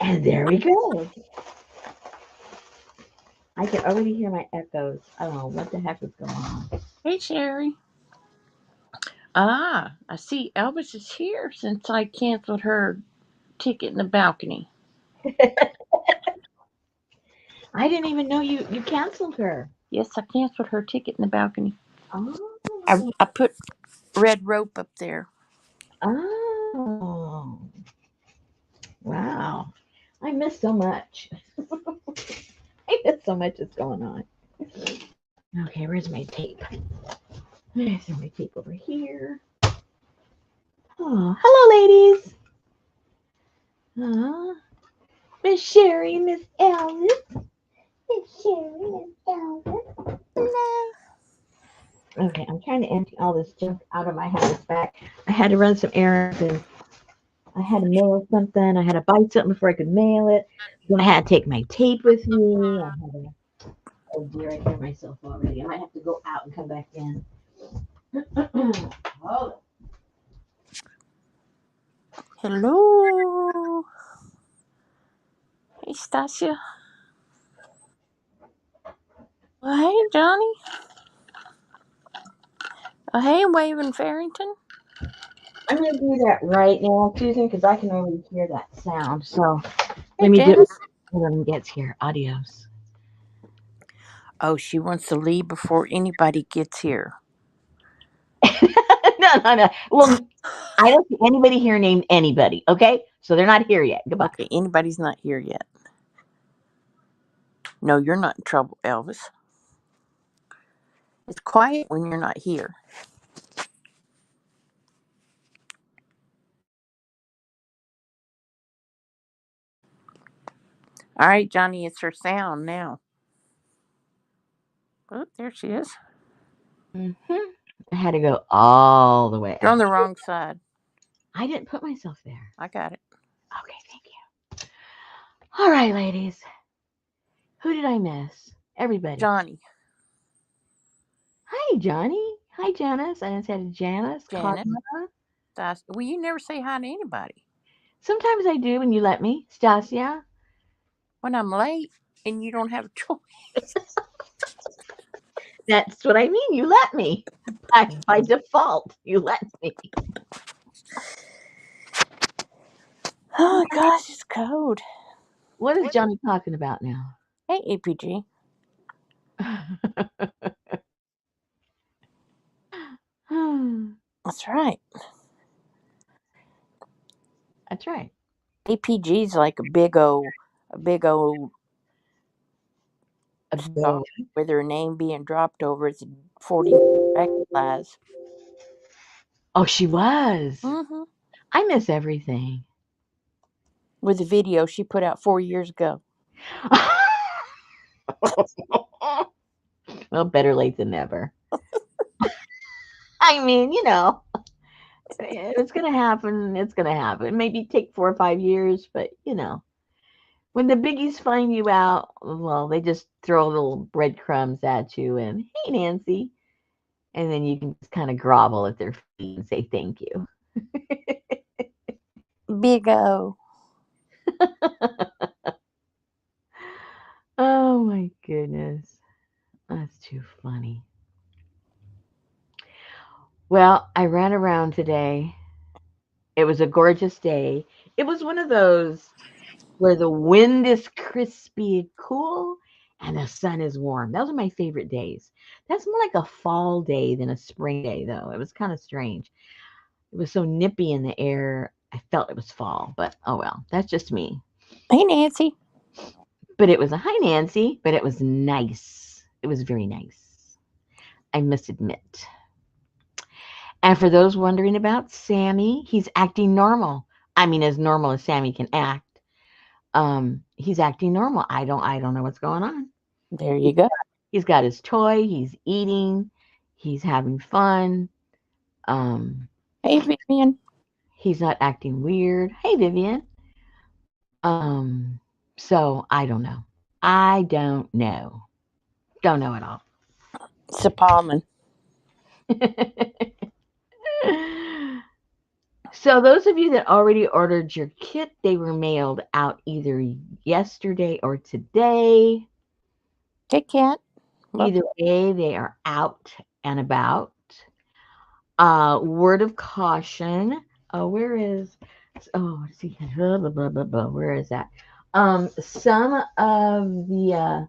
And there we go. I can already hear my echoes. I don't know what the heck is going on. Hey, Sherry. Ah, I see Elvis is here since I canceled her ticket in the balcony. I didn't even know you canceled her. Yes, I canceled her ticket in the balcony. I, Oh, I put red rope up there. oh, wow. I miss so much. I miss so much that's going on. Okay, where's my tape? There's my tape over here. Oh, hello, ladies. Miss Sherry, Miss Alice. Miss Sherry, Miss Alice. No. Okay, I'm trying to empty all this junk out of my house back. I had to run some errands and I had to mail something. I had to buy something before I could mail it. Then I had to take my tape with me. I had to, oh dear, I hear myself already. I might have to go out and come back in. Oh, Hello. Hey, Stasia. Well, hey, Johnny. Hey, Waving Farrington. I'm going to do that right now, Susan, because I can already hear that sound. So Hey, let me do it Janice. when it gets here. Adios. Oh, she wants to leave before anybody gets here. No, no, no. Well, I don't see anybody here named anybody. Okay, so they're not here yet. Goodbye. Okay, anybody's not here yet. No, you're not in trouble, Elvis. It's quiet when you're not here. All right, Johnny, it's her sound now. Oh, there she is. I had to go all the way You're on out. the wrong side. I didn't put myself there. I got it. Okay, thank you. All right, ladies. Who did I miss? Everybody. Johnny, Hi, Johnny. Hi, Janice. I didn't say Janice. Janet, Karma. Well, you never say hi to anybody. Sometimes I do when you let me. Stasia. When I'm late and you don't have a choice. That's what I mean. You let me. By default, you let me. Oh my gosh, it's cold. What is Johnny talking about now? Hey, APG. That's right. That's right. APG's like a big old A star bill. with her name being dropped over its 40 recognize. Oh, she was. Mm-hmm. I miss everything. With a video she put out 4 years ago. Well, better late than never. I mean, if it's gonna happen. It's gonna happen. Maybe take 4 or 5 years, but when the biggies find you out, well, they just throw little breadcrumbs at you and hey, Nancy, and then you can just kind of grovel at their feet and say thank you. Big O. Oh my goodness, that's too funny. Well, I ran around today. It was a gorgeous day. It was one of those where the wind is crispy, cool, and the sun is warm. Those are my favorite days. That's more like a fall day than a spring day, though. It was kind of strange. It was so nippy in the air. I felt it was fall, but oh well, that's just me. Hey, Nancy. But it was a hi, Nancy, but it was nice. It was very nice. I must admit. And for those wondering about Sammy, he's acting normal. I mean, as normal as Sammy can act. He's acting normal. I don't know what's going on. There you go. He's got his toy, he's eating, he's having fun. Um, Hey, Vivian. he's not acting weird. Hey, Vivian. Um, so I don't know. I don't know. Don't know at all. Sapalman. So those of you that already ordered your kit, they were mailed out either yesterday or today. Kit Kat. Love Either way, they are out and about. Word of caution. Oh, where is? Oh, let's see. Blah, blah, blah, blah. Where is that? Some of the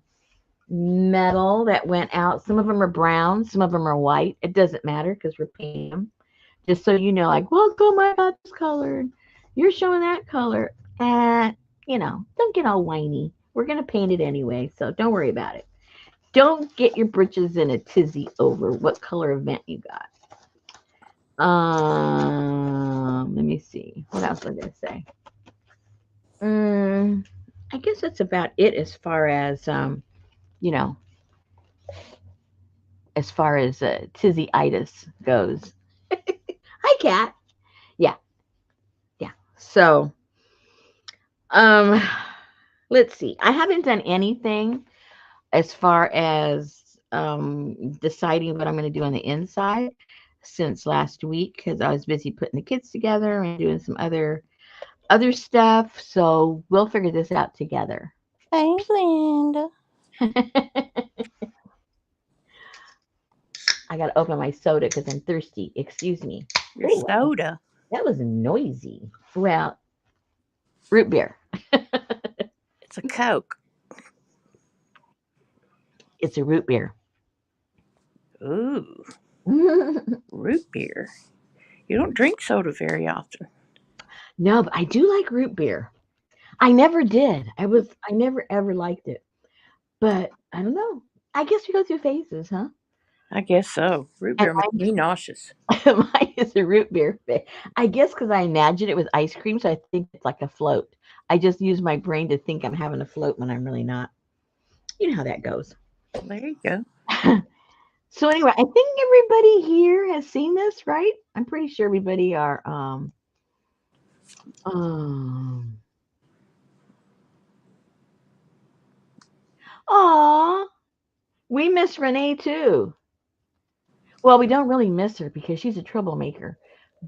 metal that went out. Some of them are brown. Some of them are white. It doesn't matter because we're painting them. Just so you know, like, well, go my got this color. You're showing that color. And, don't get all whiny. We're going to paint it anyway, so don't worry about it. Don't get your britches in a tizzy over what color event you got. Let me see. What else was I going to say? I guess that's about it as far as, you know, tizzy-itis goes. Hi, Kat. Yeah, yeah. So, um, let's see. I haven't done anything as far as deciding what I'm going to do on the inside since last week because I was busy putting the kids together and doing some other stuff. So we'll figure this out together. Hey, Linda. I got to open my soda because I'm thirsty. Excuse me. Your Oh, soda. that was noisy. Well, root beer. It's a Coke. It's a root beer. Ooh, No, root beer. You don't drink soda very often. but I do like root beer. I never did. I never ever liked it. But I don't know. I guess we go through phases, huh? I guess so. Root And beer makes me nauseous. mine is a root beer. I guess because I imagine it with ice cream, so I think it's like a float. I just use my brain to think I'm having a float when I'm really not. You know how that goes. There you go. So anyway, I think everybody here has seen this, right? I'm pretty sure everybody are. Um. Aw, we miss Renee too. Well, we don't really miss her because she's a troublemaker,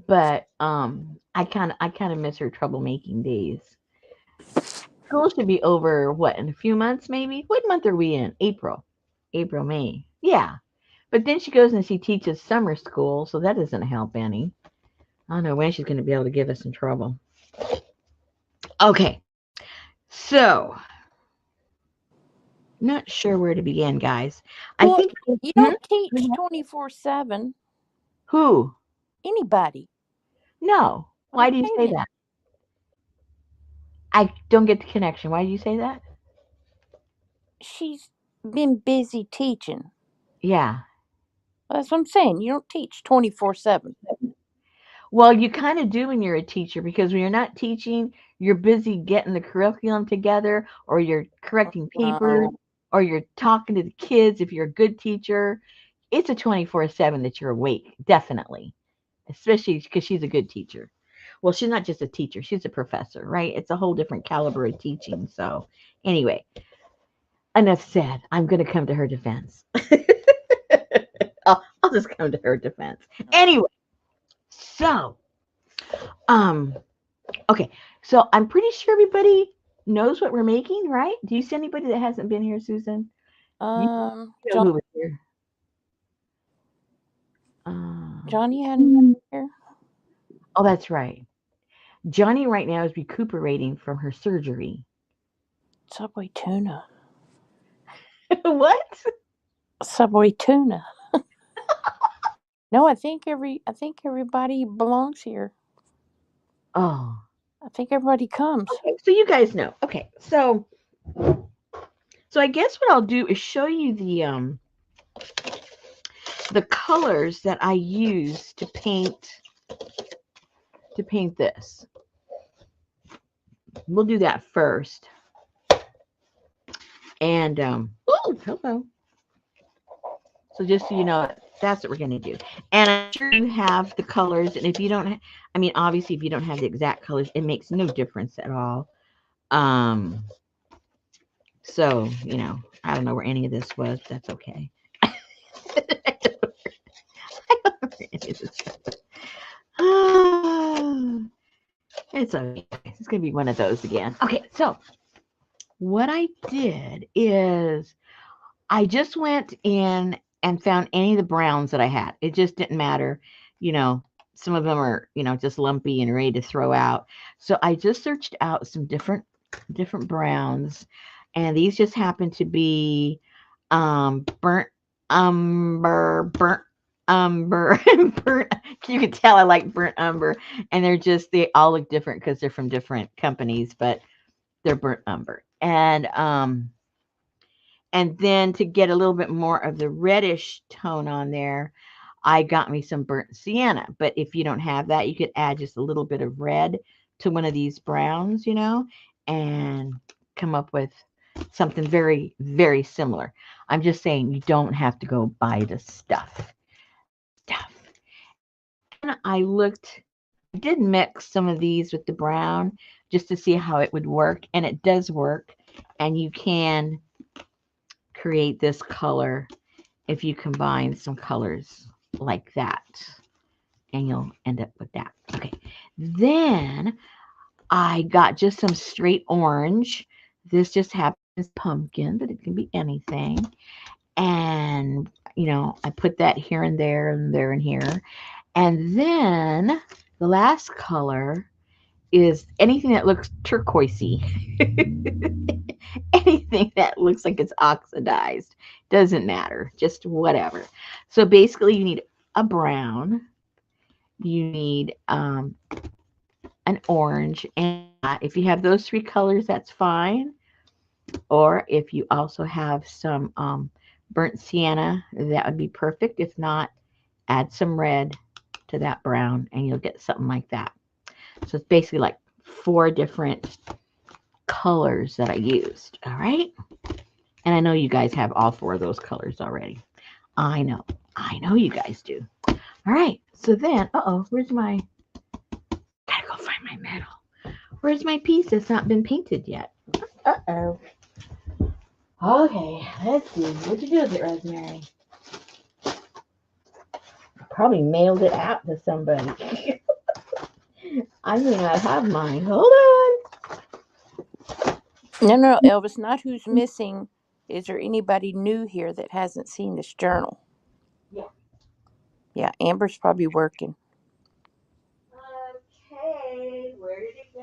but I kind of miss her troublemaking days. School should be over what in a few months maybe. What month are we in? April, May. Yeah, but then she goes and she teaches summer school, so that doesn't help any. I don't know when she's going to be able to give us in trouble. Okay, so not sure where to begin, guys. I Well, think. you Hmm? don't teach 24/7. Who? Anybody. No. Why do you Okay, say then. that? I don't get the connection. Why do you say that? She's been busy teaching. Yeah. That's what I'm saying. You don't teach 24/7. Well, you kind of do when you're a teacher because when you're not teaching, you're busy getting the curriculum together or you're correcting papers or you're talking to the kids if you're a good teacher. It's a 24/7 that you're awake, definitely, especially because she's a good teacher. Well, she's not just a teacher, she's a professor, right? It's a whole different caliber of teaching. So, anyway, enough said. I'm going to come to her defense. I'll just come to her defense. Anyway, so, um, okay, so I'm pretty sure everybody knows what we're making, right? Do you see anybody that hasn't been here, Susan? You know John, who was here. Uh, Johnny hadn't been here. oh, that's right. Johnny right now is recuperating from her surgery. Subway tuna. What? Subway tuna. No, I think everybody belongs here. Oh, I think everybody comes. okay. So you guys know. Okay, so I guess what I'll do is show you the colors that I use to paint this. We'll do that first. And oh, hello. So just so you know, that's what we're going to do. And I'm sure you have the colors. And if you don't, I mean, obviously, if you don't have the exact colors, it makes no difference at all. So, I don't know where any of this was. That's okay. I don't know where any of this was. It's okay, guys. It's gonna be one of those again. Okay, so what I did is I just went in and found any of the browns that I had. It just didn't matter. You know, some of them are, just lumpy and ready to throw out. So I just searched out some different browns, and these just happen to be burnt burnt umber, burnt. You can tell I like burnt umber, and they all look different because they're from different companies, but they're burnt umber. And then to get a little bit more of the reddish tone on there, I got me some burnt sienna. But if you don't have that, you could add just a little bit of red to one of these browns, and come up with something very, very similar. I'm just saying you don't have to go buy the stuff. And I did mix some of these with the brown just to see how it would work. And it does work. And you can create this color if you combine some colors like that, and you'll end up with that. Okay, then I got just some straight orange. This just happens pumpkin, but it can be anything. And I put that here and there and there and here. And then the last color is anything that looks turquoisey. Anything that looks like it's oxidized. Doesn't matter. Just whatever. So basically, you need a brown, you need an orange, and if you have those three colors, that's fine. Or if you also have some burnt sienna, that would be perfect. If not, add some red to that brown, and you'll get something like that. So it's basically like 4 different colors that I used. All right. And I know you guys have all 4 of those colors already. I know. I know you guys do. All right. So then, where's my, gotta go find my medal. Where's my piece that's not been painted yet? Uh-oh. Okay, let's see. What'd you do with it, Rosemary? Probably mailed it out to somebody. I may not have mine. Hold on. No, Elvis, not who's missing. Is there anybody new here that hasn't seen this journal? Yeah. Yeah, Amber's probably working. Okay, where did it go?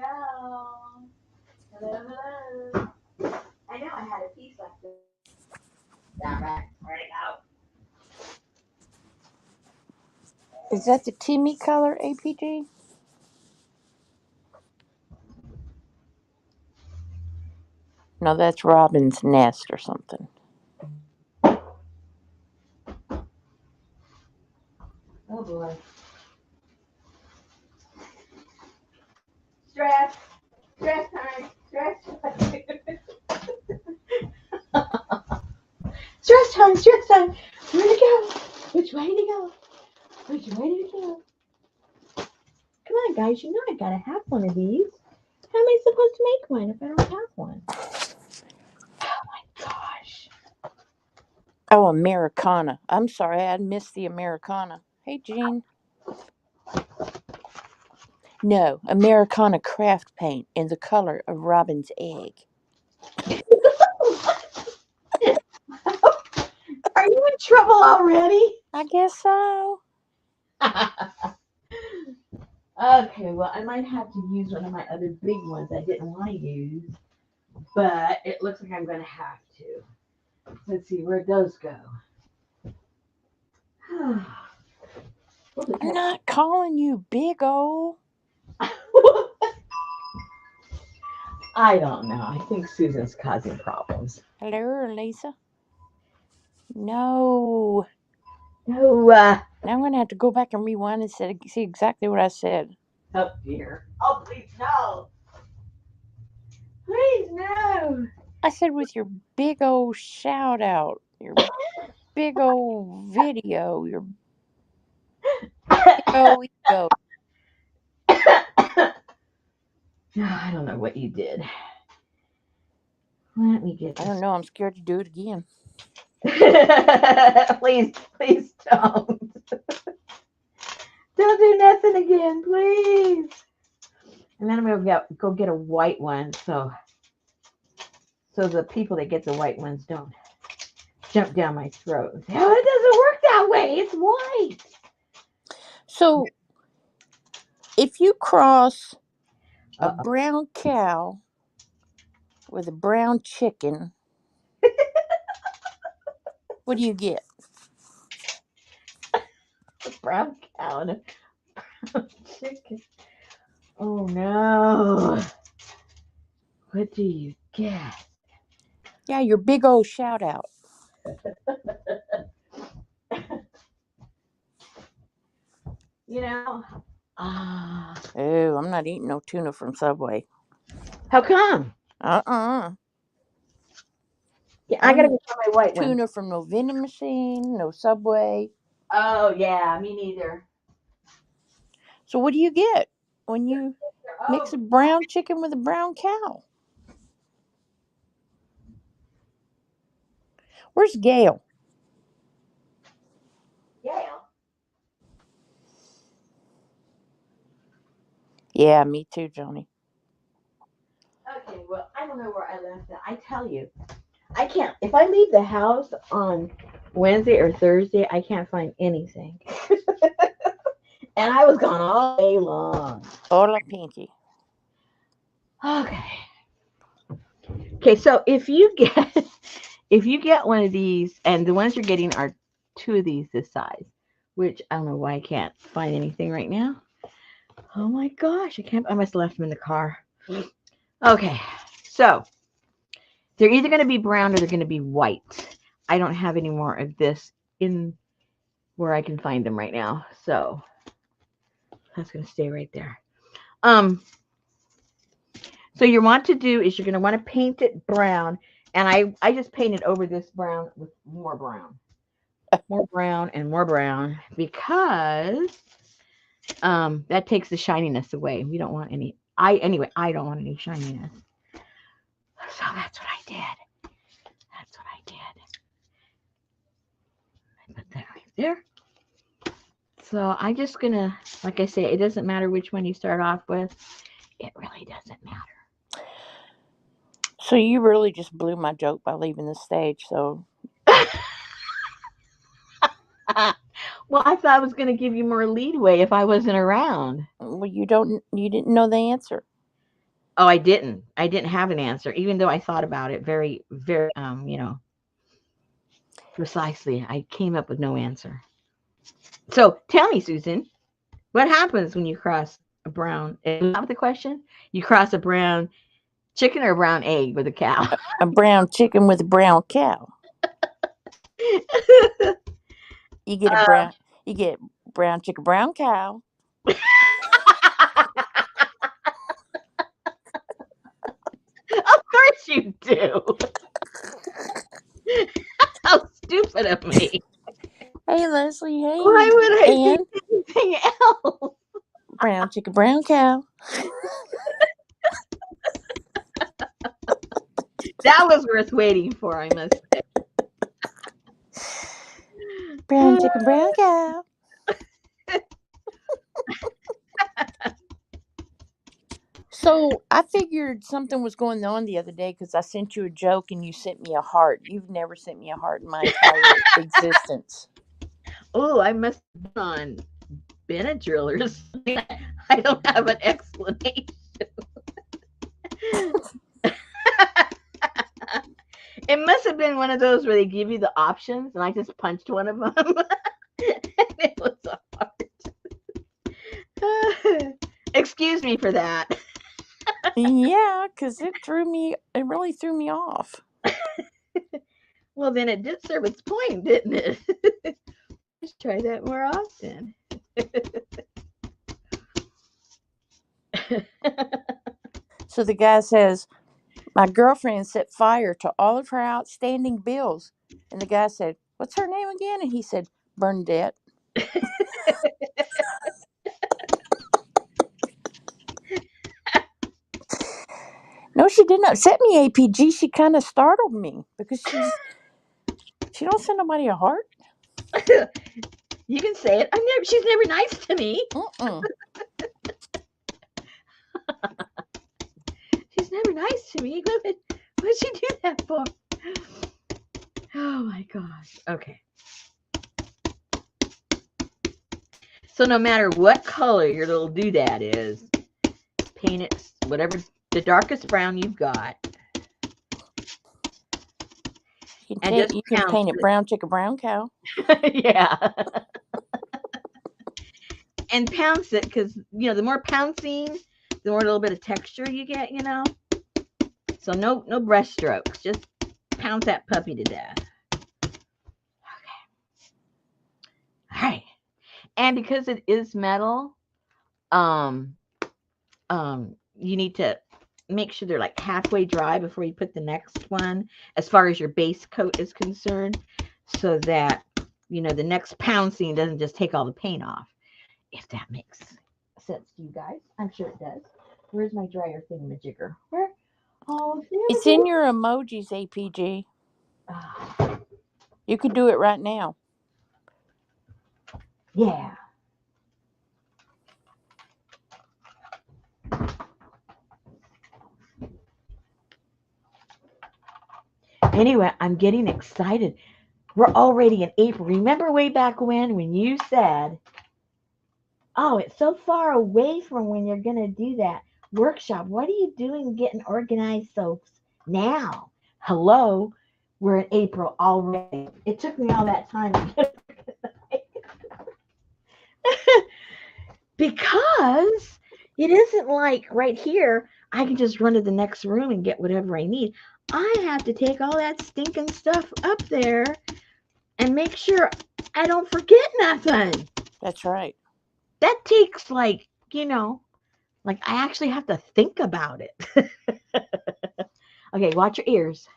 Hello, hello. I know I had a piece like this. That right. Where'd it go? Is that the Timmy color, APG? No, that's Robin's Nest or something. Oh boy. Stress. Stress time. Stress time. Stress time. Stress time. Where'd it go? Which way did it go? Which way did it go? Come on, guys. You know I gotta have one of these. How am I supposed to make one if I don't have one? Oh my gosh. Oh, Americana. I'm sorry, I missed the Americana. Hey, Jean. No, Americana craft paint in the color of Robin's egg. Are you in trouble already? I guess so. Okay, well, I might have to use one of my other big ones I didn't want to use, but it looks like I'm going to have to. Let's see, where'd those go? I'm not calling you big O. I don't know. I think Susan's causing problems. Hello, Lisa. No. No. Now I'm going to have to go back and rewind and see exactly what I said. Oh, dear. Oh, please, no. Please, no. I said with your big old shout out, your big old video, your big old ego. I don't know what you did. Let me get I this. don't know. I'm scared to do it again. Please don't. Don't do nothing again, please. And then I'm gonna go get a white one, so the people that get the white ones don't jump down my throat and say, "Oh, it doesn't work that way. It's white." So if you cross a Uh brown cow with a brown chicken, what do you get? oh, brown cow and a brown chicken. Oh no! What do you get? Yeah, your big old shout out. You know? Ah, Oh, I'm not eating no tuna from Subway. how come? Uh-uh. Yeah, I I don't gotta eat go get my white one. tuna from no vending machine, no Subway. Oh yeah, me neither. So what do you get when you mix Oh, a brown chicken with a brown cow? Where's Gail? yeah. Yeah, me too, Johnny. Okay, well, I don't know where I left it. I tell you, I can't. If I leave the house on Wednesday or Thursday, I can't find anything. And I was gone all day long. Hola, Pinky. Okay. Okay, so if you get if you get one of these, and the ones you're getting are two of these this size, which I don't know why I can't find anything right now. Oh my gosh, I can't. I must have left them in the car. Okay, so they're either going to be brown or they're going to be white. I don't have any more of this in where I can find them right now, so that's going to stay right there. Um, so you want to do is you're going to want to paint it brown, and I just painted over this brown with more brown and more brown because that takes the shininess away. We don't want any. I don't want any shininess. So that's what I did. That's what I did. I put that right there. So I'm just gonna, like I say, it doesn't matter which one you start off with. It really doesn't matter. So you really just blew my joke by leaving the stage. So Well, I thought I was gonna give you more leadway if I wasn't around. well, you didn't know the answer. Oh, I didn't. I didn't have an answer, even though I thought about it very, very, precisely. I came up with no answer. So tell me, Susan, what happens when you cross a brown? Is that the question? You cross a brown chicken or a brown egg with a cow? A brown chicken with a brown cow. You get a brown. You get brown chicken, brown cow. Of course you do. How stupid of me. Hey Leslie. Why Hey would I think Ann. anything else? Brown chicken, brown cow. That was worth waiting for, I must Brown say. chicken, brown cow. So I figured something was going on the other day because I sent you a joke and you sent me a heart. You've never sent me a heart in my entire existence. Oh, I must have been on Benadryl or something. I don't have an explanation. It must have been one of those where they give you the options, and I just punched one of them, and it was a heart. Excuse me for that. Yeah, because it threw me. It really threw me off. Well, then it did serve its point, didn't it? Let's try that more often. So the guy says, "My girlfriend set fire to all of her outstanding bills." And the guy said, "What's her name again?" And he said, "Bernadette." No, she didn't upset me, APG. She kind of startled me because she don't send nobody a heart. You can say it. She's never nice to me. Mm-mm. She's never nice to me. What'd she do that for? Oh my gosh. Okay. So no matter what color your little doodad is, paint it whatever the darkest brown you've got, and just You can pounce paint it brown chicken, brown cow. it. Yeah. And pounce it because, the more pouncing, the more little bit of texture you get. So no brush strokes. Just pounce that puppy to death. Okay. All right. And because it is metal, um, you need to make sure they're like halfway dry before you put the next one, as far as your base coat is concerned, so that the next pouncing doesn't just take all the paint off. If that makes sense to you guys, I'm sure it does. Where's my dryer thingamajigger? Where? Oh, It's in your emojis, APG. You could do it right now. Yeah. Anyway, I'm getting excited. We're already in April. Remember way back when you said, oh, it's so far away from when you're going to do that workshop. What are you doing getting organized so now? Hello, we're in April already. It took me all that time to get because it isn't like right here, I can just run to the next room and get whatever I need. I have to take all that stinking stuff up there and make sure I don't forget nothing. That's right. That takes like I actually have to think about it. Okay, watch your ears.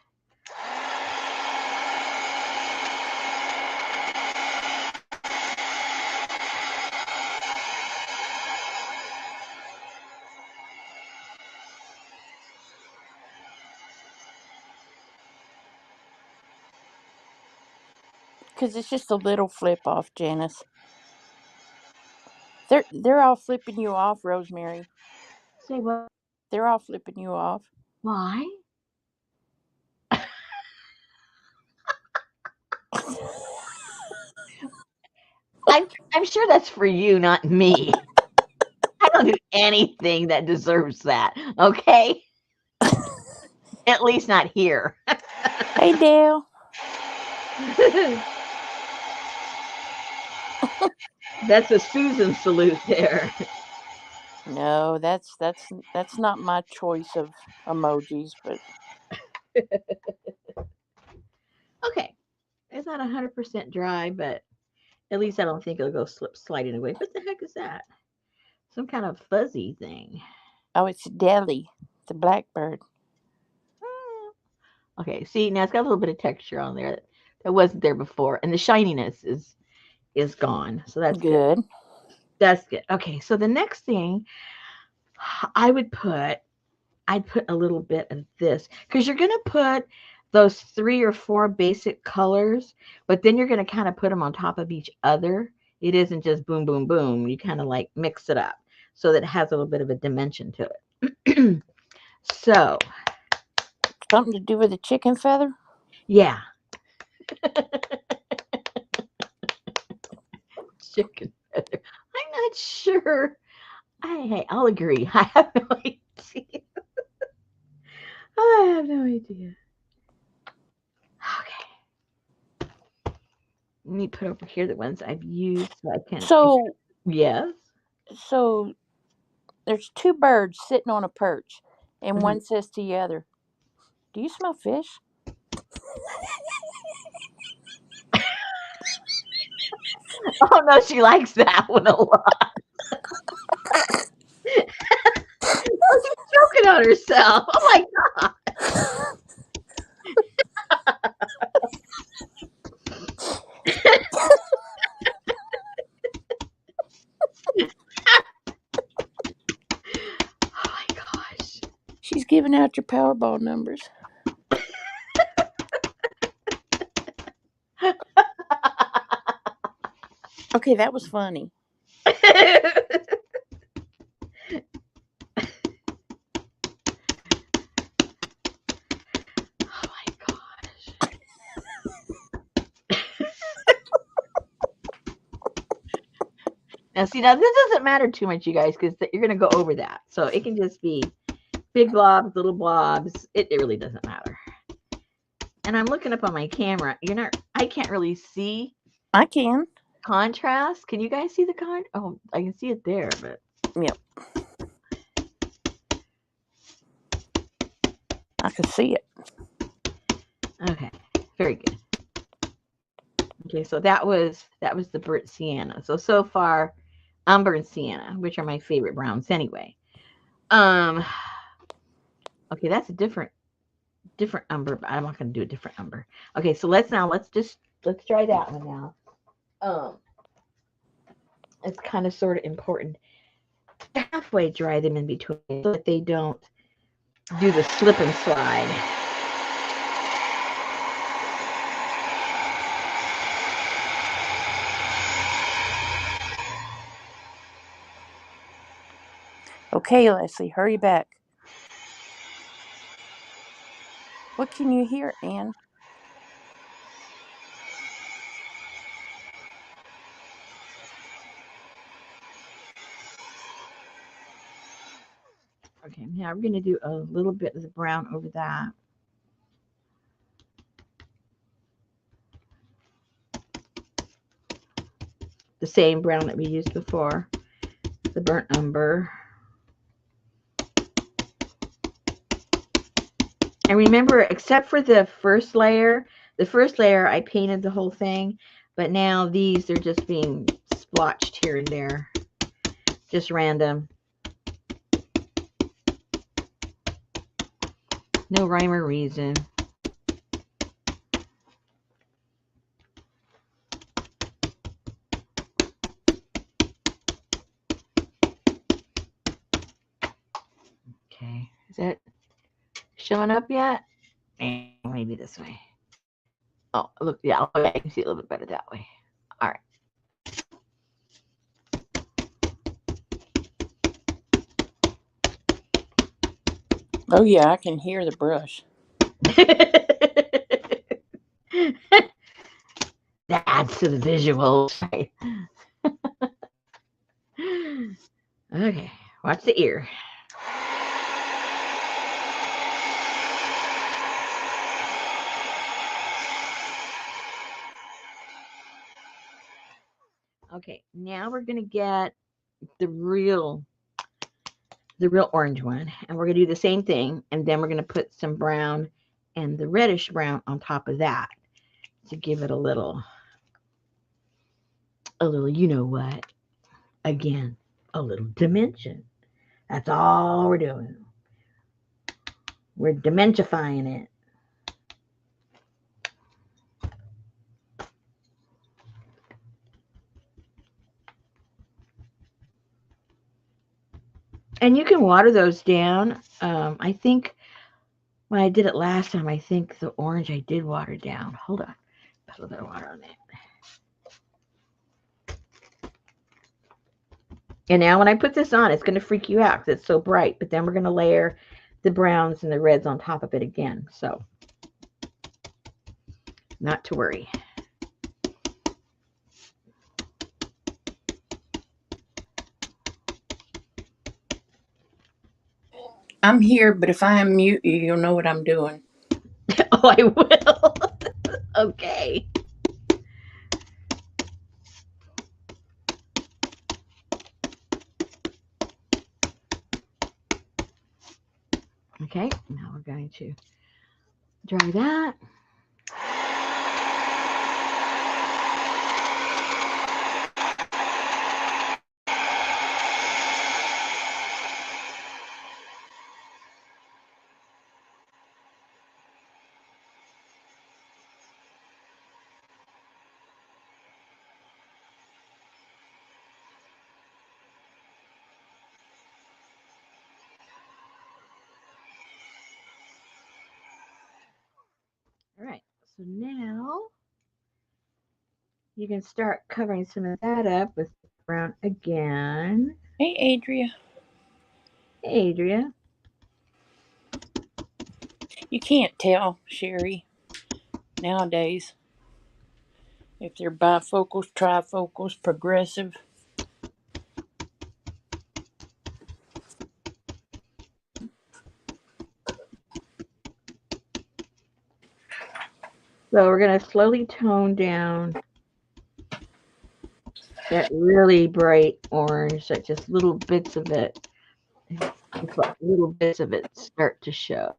Because it's just a little flip off, Janice. They're all flipping you off, Rosemary. Say what? They're all flipping you off. Why? I'm sure that's for you, not me. I don't do anything that deserves that. Okay, at least not here. Hey, Dale. That's a Susan salute there. No, that's not my choice of emojis, but Okay, it's not 100% dry, but at least I don't think it'll go sliding away. What the heck is that? Some kind of fuzzy thing. oh, it's Deli, the blackbird. Okay, see now it's got a little bit of texture on there that wasn't there before, and the shininess is gone. So that's good. Good. That's good. Okay, so the next thing I would put, I'd put a little bit of this because you're gonna put those 3 or 4 basic colors, but then you're gonna kind of put them on top of each other. It isn't just boom, boom, boom. You kind of like mix it up so that it has a little bit of a dimension to it. So, Something to do with a chicken feather? yeah, chicken feather. I'm not sure. I'll agree. I have no idea. I have no idea. Okay. Let me put over here the ones I've used so I can. So, Yes. so there's 2 birds sitting on a perch, and Mhm. one says to the other, "Do you smell fish?" Oh no, she likes that one a lot. Oh, she's choking on herself. Oh my god. Oh my gosh. She's giving out your Powerball numbers. Okay, that was funny. Oh my gosh. Now this doesn't matter too much, you guys, because you're gonna go over that. So it can just be big blobs, little blobs. It really doesn't matter. And I'm looking up on my camera. I can't really see I can. contrast. Can you guys see the Oh, I can see it there, but Yep. I can see it. okay, very good. Okay, so that was the burnt sienna. So far, umber and sienna, which are my favorite browns anyway. Um, okay, that's a different umber, but I'm not going to do a different umber. Okay, so let's try that one now. Um, it's kind of sort of important. Halfway dry them in between so that they don't do the slip and slide. Okay, Leslie, hurry back. What can you hear, Anne? Okay, now we're going to do a little bit of the brown over that. The same brown that we used before, the burnt umber. And remember, except for the first layer I painted the whole thing, but now these are just being splotched here and there, just random. No rhyme or reason. Okay, is that showing up yet? Maybe this way. Oh, look, yeah, okay, I can see a little bit better that way. All right. Oh, yeah, I can hear the brush. That adds to the visuals. Right? Okay, watch the ear. Okay, now we're gonna get the real orange one, and we're gonna do the same thing, and then we're gonna put some brown and the reddish brown on top of that to give it a little you know what, again, a little dimension. That's all we're doing. We're dimentifying it. And you can water those down. I think when I did it last time, I think the orange I did water down. Hold on. Put a little bit of water on it. And now when I put this on, it's going to freak you out because it's so bright. But then we're going to layer the browns and the reds on top of it again. So not to worry. I'm here, but if I unmute you, you'll know what I'm doing. Oh, I will. Okay. Okay, now we're going to dry that. All right, so now You can start covering some of that up with brown again. Hey, Adria. Hey, Adria. You can't tell, Sherry, nowadays, if they're bifocals, trifocals, progressive. So we're going to slowly tone down that really bright orange, that just little bits of it, just like little bits of it start to show.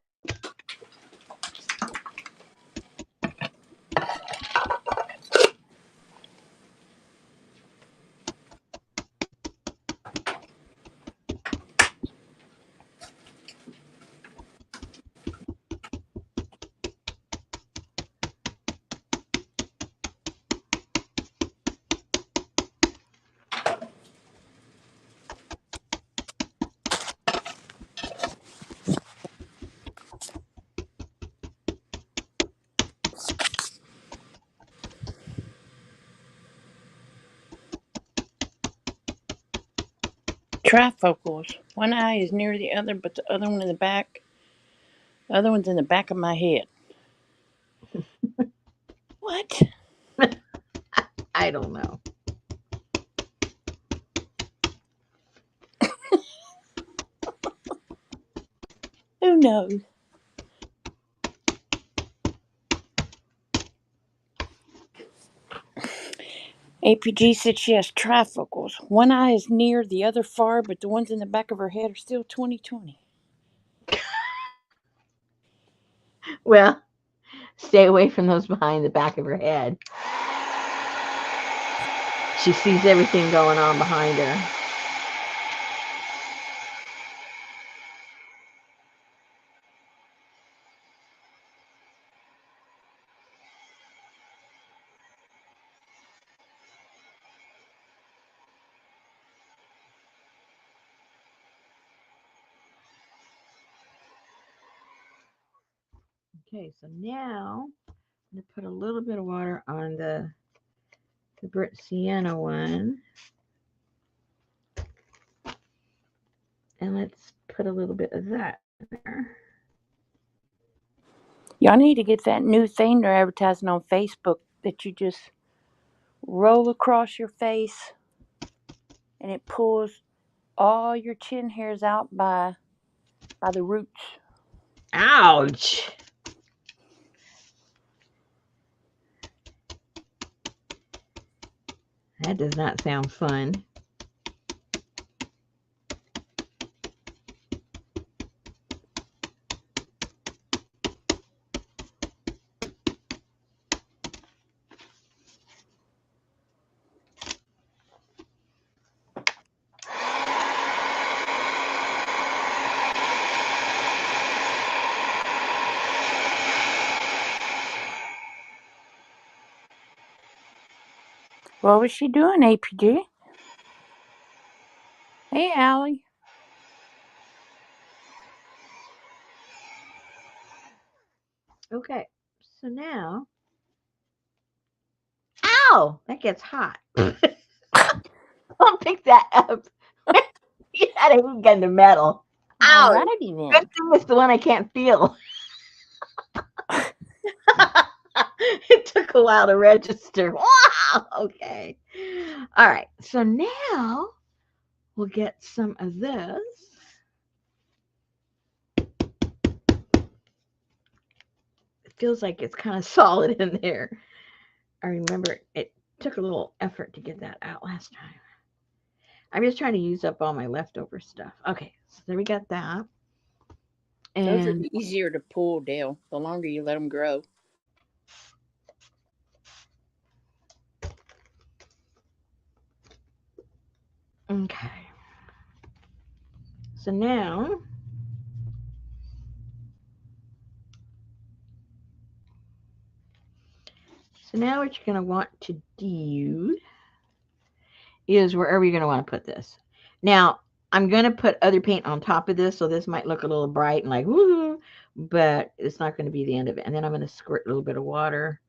Trifocals. One eye is near the other, but the other one in the back. The other one's in the back of my head. What? I don't know. Who knows? APG said she has trifocals. One eye is near, the other far, but the ones in the back of her head are still 20/20. Well, stay away from those behind the back of her head. She sees everything going on behind her. Okay, so now I'm going to put a little bit of water on the Brit Sienna one. And let's put a little bit of that in there. Y'all need to get that new thing they're advertising on Facebook that you just roll across your face and it pulls all your chin hairs out by the roots. Ouch! That does not sound fun. What was she doing, APG? Hey, Allie. Okay, so now, ow! That gets hot. I'll pick that up. You had a heat gun to metal. Ouch! Alrighty Good then. thing it's the one I can't feel. It took a while to register. Wow! Okay. All right, so now we'll get some of this. It feels like it's kind of solid in there. I remember it took a little effort to get that out last time. I'm just trying to use up all my leftover stuff. Okay, so there we got that. Those are And easier to pull, Dale, the longer you let them grow. okay. So now what you're going to want to do is wherever you're going to want to put this. Now, I'm going to put other paint on top of this, so this might look a little bright and like, woo, but it's not going to be the end of it. And then I'm going to squirt a little bit of water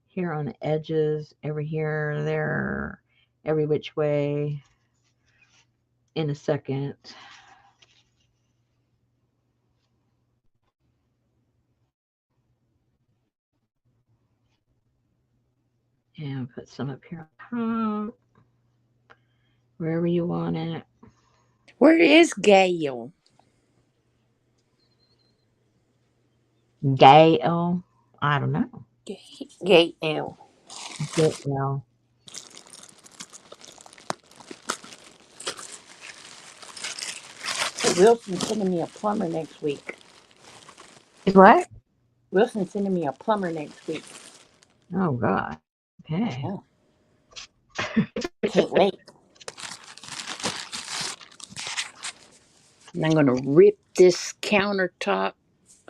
here on the edges, every here, there, every which way in a second. And put some up here on top, wherever you want it. Where is Gail? Gail. I don't know. Gail. Gail. Wilson's sending me a plumber next week. Is what? Wilson's sending me a plumber next week. Oh God. Okay. Oh, can't wait. And I'm going to rip this countertop,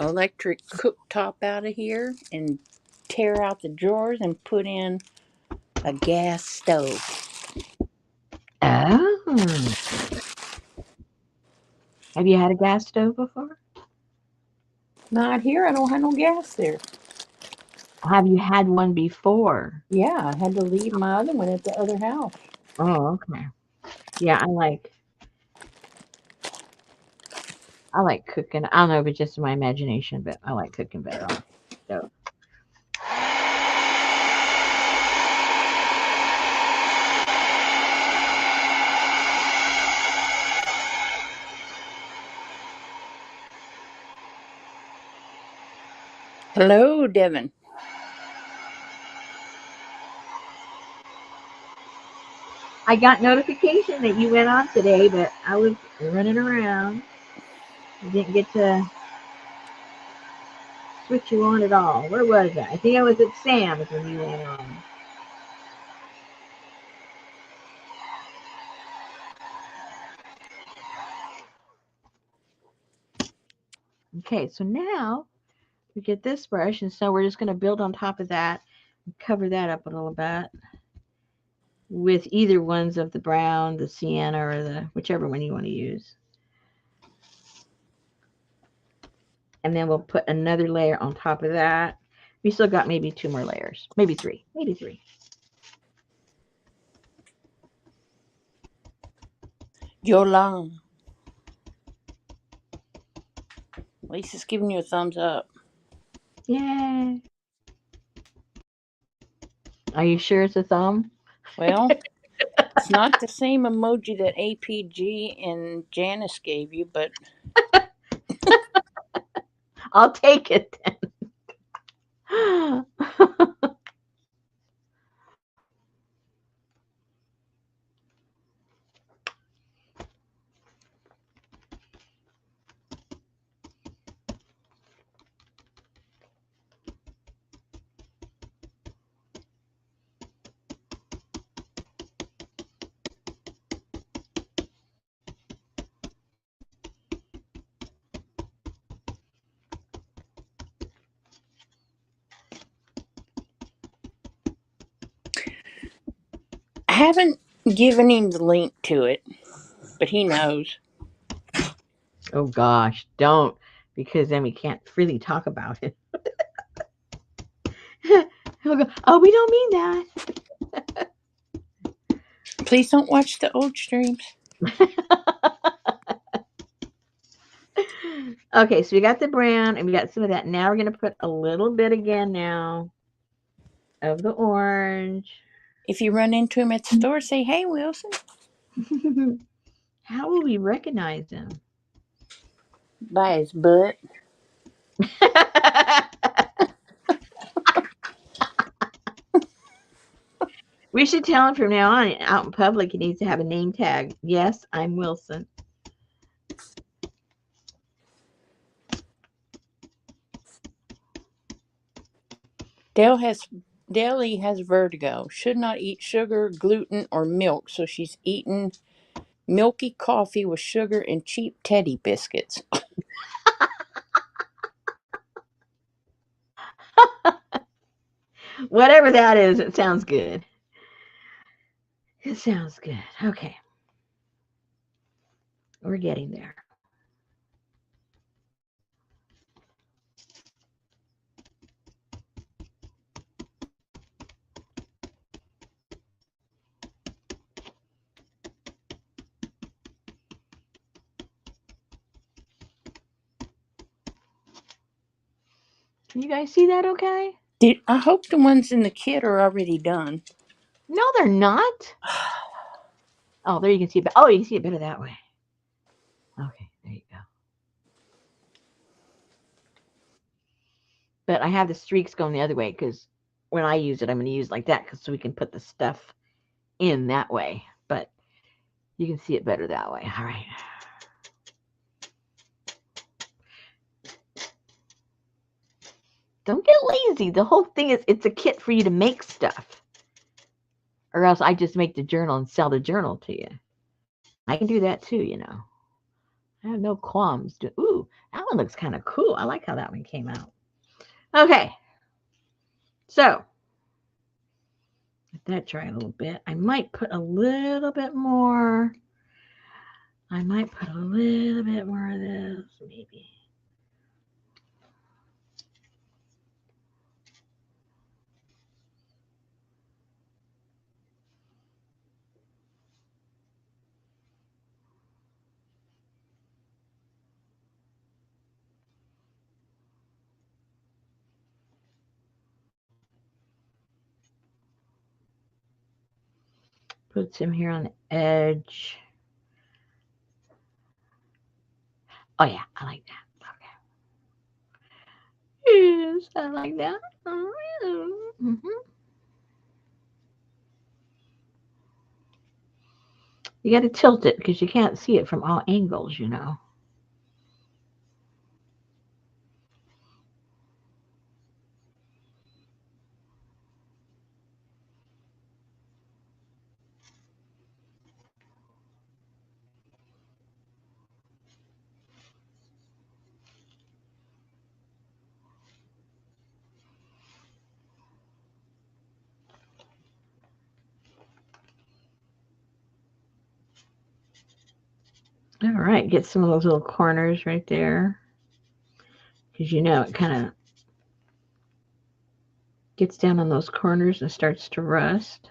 electric cooktop out of here and tear out the drawers and put in a gas stove. Oh. Have you had a gas stove before? Not here. I don't have no gas there. Have you had one before? Yeah, I had to leave my other one at the other house. Oh, okay. Yeah, I like cooking. I don't know if it's just my imagination, but I like cooking better on the stove. Hello, Devin. I got notification that you went on today, but I was running around. I didn't get to switch you on at all. Where was I? I think I was at Sam's when you went on. Okay, so now we get this brush, and so we're just going to build on top of that and cover that up a little bit with either ones of the brown, the sienna, or the whichever one you want to use. And then we'll put another layer on top of that. We still got maybe 2 more layers, maybe 3, maybe 3. Yolong. Lisa's giving you a thumbs up. Yay! Are you sure it's a thumb? Well, it's not the same emoji that APG and Janice gave you, but I'll take it then. I haven't given him the link to it, but he knows. Oh gosh, don't, because then we can't freely talk about it. He'll go, oh, we don't mean that. Please don't watch the old streams. Okay, so we got the brown and we got some of that. Now we're going to put a little bit again now of the orange. If you run into him at the store, say, "Hey, Wilson." How will we recognize him? By his butt. We should tell him from now on, out in public, he needs to have a name tag. Yes, I'm Wilson. Dale has vertigo. Should not eat sugar, gluten, or milk, so she's eaten milky coffee with sugar and cheap teddy biscuits. Whatever that is, it sounds good. It sounds good. Okay. We're getting there. Can you guys see that okay? I hope the ones in the kit are already done. No, they're not. Oh, there you can see it. Oh, you can see it better that way. Okay, there you go. But I have the streaks going the other way because when I use it, I'm going to use it like that because so we can put the stuff in that way. But you can see it better that way. All right. Don't get lazy. The whole thing is it's a kit for you to make stuff. Or else I just make the journal and sell the journal to you. I can do that too, you know. I have no qualms. Ooh, that one looks kind of cool. I like how that one came out. Okay. So, let that dry a little bit. I might put a little bit more. I might put a little bit more of this, maybe. Put some here on the edge. Oh yeah, I like that. Okay. Yes, I like that. Mm-hmm. You got to tilt it because you can't see it from all angles, you know. All right, get some of those little corners right there because you know it kind of gets down on those corners and starts to rust.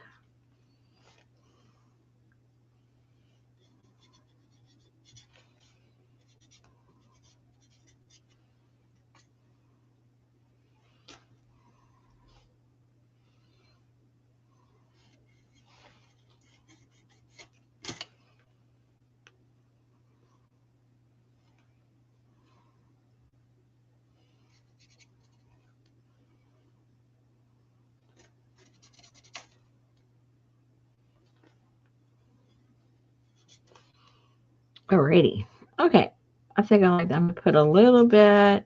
Alrighty. Okay. I think I like that. I'm going to put a little bit.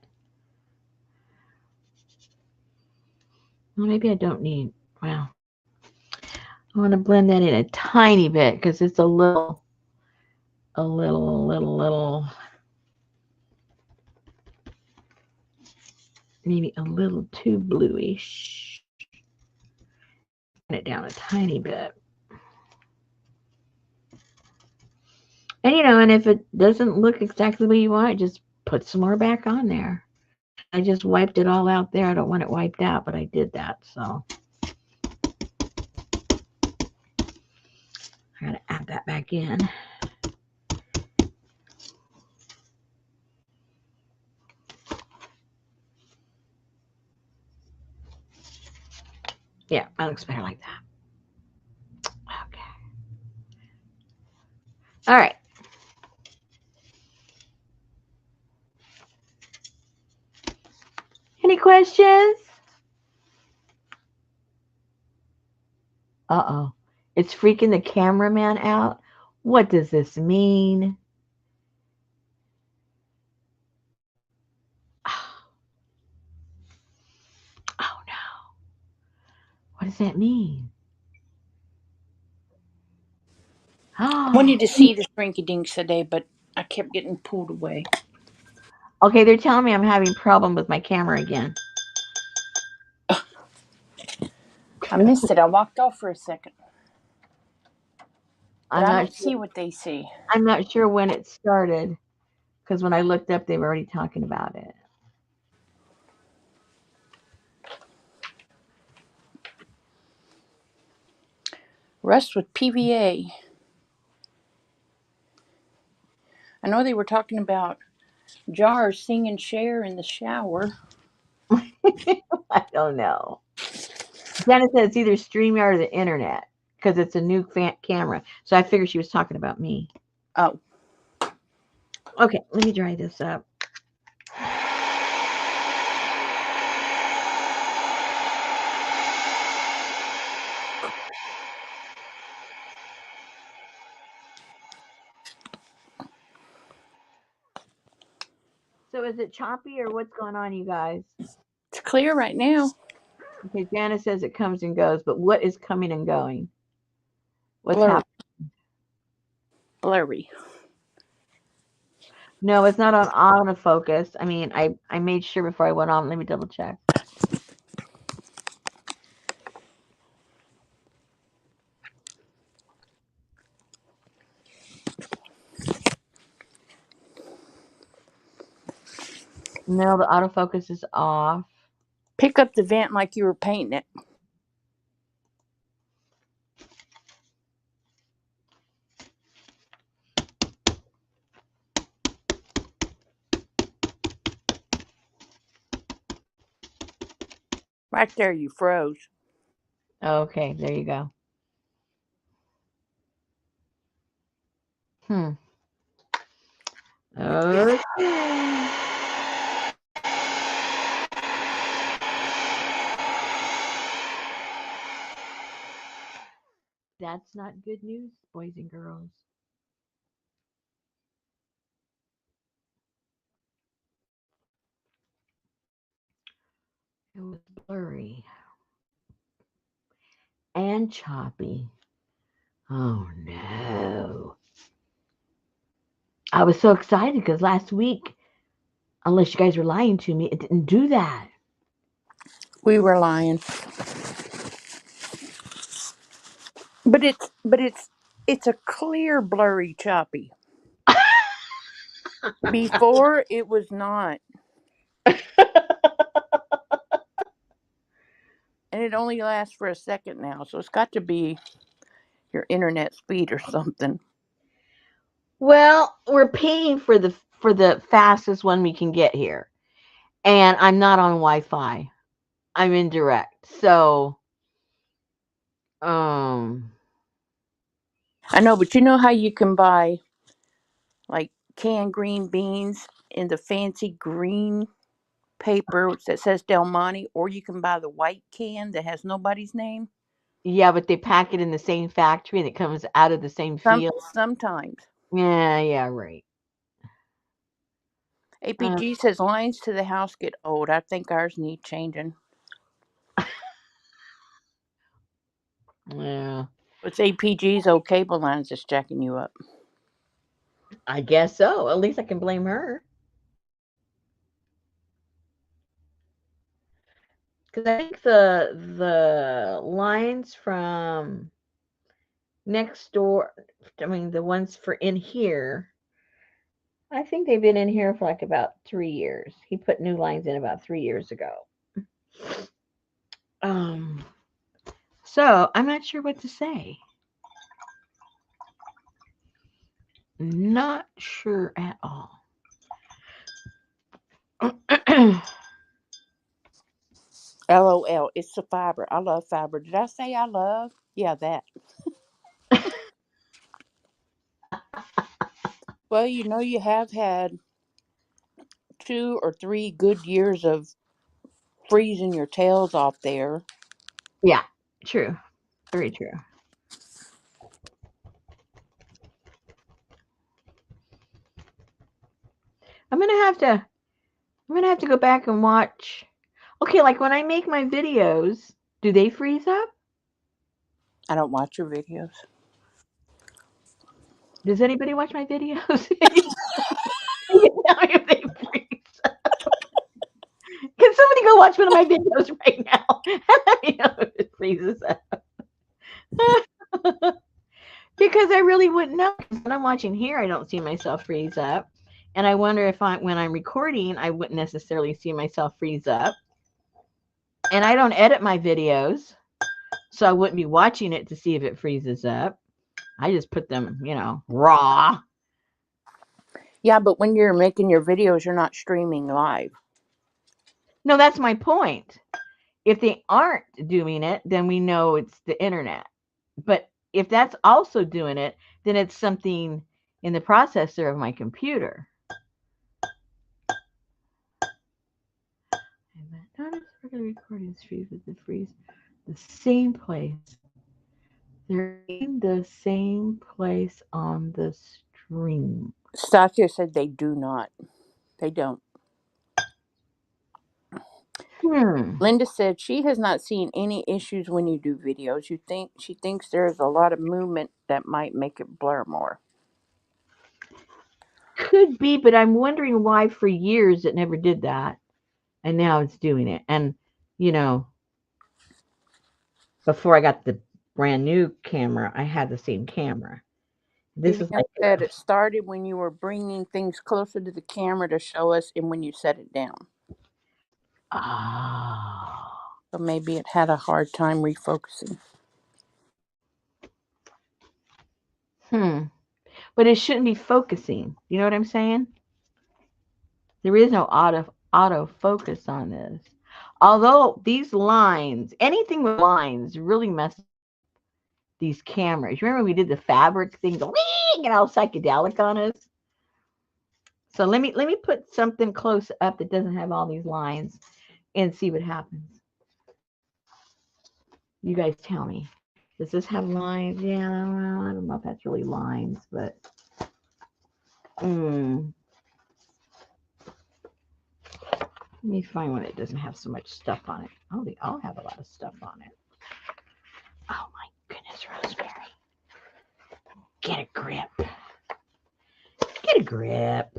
Well, maybe I don't need. Well, I want to blend that in a tiny bit because it's a little, maybe a little too bluish. Turn it down a tiny bit. And you know, and if it doesn't look exactly the way you want, just put some more back on there. I just wiped it all out there. I don't want it wiped out, but I did that. So I got to add that back in. Yeah, that looks better like that. Okay. All right. Any questions? Uh-oh. It's freaking the cameraman out. What does this mean? Oh no. What does that mean? I Oh. wanted to see the Shrinky Dinks today, but I kept getting pulled away. Okay, they're telling me I'm having problem with my camera again. I missed it. I walked off for a second. But I'm I not don't sure. see what they see. I'm not sure when it started because when I looked up, they were already talking about it. Rust with PVA. I know they were talking about Jar sing and share in the shower. I don't know. Janet said it's either StreamYard or the internet because it's a new camera. So I figured she was talking about me. Oh, Okay, let me dry this up. So is it choppy or what's going on, you guys? it's clear right now. Okay, Janice says it comes and goes, but what is coming and going? What's Blurry, happening? blurry. No, it's not on autofocus. I mean, I made sure before I went on. Let me double check. No, the autofocus is off. Pick up the vent like you were painting it. Right there, you froze. Okay, there you go. Hmm. Okay. That's not good news, boys and girls. It was blurry and choppy. Oh no. I was so excited because last week, unless you guys were lying to me, it didn't do that. We were lying, but it's a clear, blurry, choppy. Before it was not, and it only lasts for a second now. So it's got to be your internet speed or something. Well, we're paying for the fastest one we can get here. And I'm not on Wi-Fi. I'm indirect. So, um I know, but you know how you can buy like canned green beans in the fancy green paper that says Del Monte, or you can buy the white can that has nobody's name. yeah, but they pack it in the same factory and it comes out of the same field. Sometimes. Yeah, yeah, right. Uh, APG says lines to the house get old. I think ours need changing. yeah, It's APG's old cable lines that's jacking you up. I guess so. At least I can blame her. Because I think the lines from next door, I mean the ones for in here, I think they've been in here for like about 3 years. He put new lines in about 3 years ago. Um, so I'm not sure what to say. Not sure at all. LOL. It's the fiber. I love fiber. Did I say I love? Yeah, that. Well, you know, you have had 2 or 3 good years of freezing your tails off there. Yeah, true. Very true. I'm gonna have to I'm gonna have to go back and watch. Okay, like when I make my videos, do they freeze up? I don't watch your videos. Does anybody watch my videos? You tell me if they freeze. Can somebody go watch one of my videos right now? Let me know if it freezes up. Because I really wouldn't know. When I'm watching here, I don't see myself freeze up. And I wonder if when I'm recording, I wouldn't necessarily see myself freeze up. And I don't edit my videos, so I wouldn't be watching it to see if it freezes up. I just put them, raw. Yeah, but when you're making your videos, you're not streaming live. No, that's my point. If they aren't doing it, then we know it's the internet. But if that's also doing it, then it's something in the processor of my computer. Notice regular recording streams with the freeze the same place. They're in the same place on the stream. Satya said they do not. They don't. Hmm. Linda said she has not seen any issues when you do videos. She thinks there's a lot of movement that might make it blur more. Could be, but I'm wondering why for years it never did that. And now it's doing it. And, you know, before I got the brand new camera, I had the same camera. This is Vivian like, said it started when you were bringing things closer to the camera to show us and when you set it down. oh. So maybe it had a hard time refocusing. Hmm. But it shouldn't be focusing. You know what I'm saying? There is no auto focus on this. Although these lines, anything with lines, really mess these cameras. You remember we did the fabric thing, go get all psychedelic on us. So let me put something close up that doesn't have all these lines and see what happens. You guys tell me. Does this have lines? Yeah, I don't know if that's really lines, but let me find one that doesn't have so much stuff on it. Oh, they all have a lot of stuff on it. Oh my goodness, Rosemary. Get a grip. Get a grip.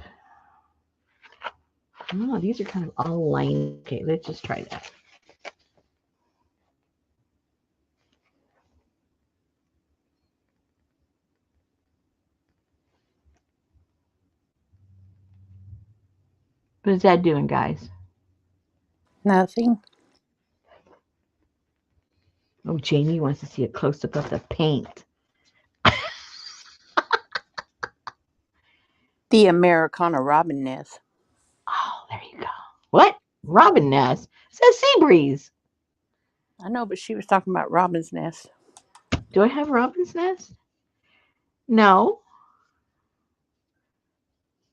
Oh, these are kind of all lined. Okay, let's just try that. What is that doing, guys? Nothing. Oh, Jamie wants to see a close up of the paint. The Americana robin nest. Oh, there you go. What? Robin nest. It says sea breeze. I know, but she was talking about robin's nest. Do I have robin's nest? No.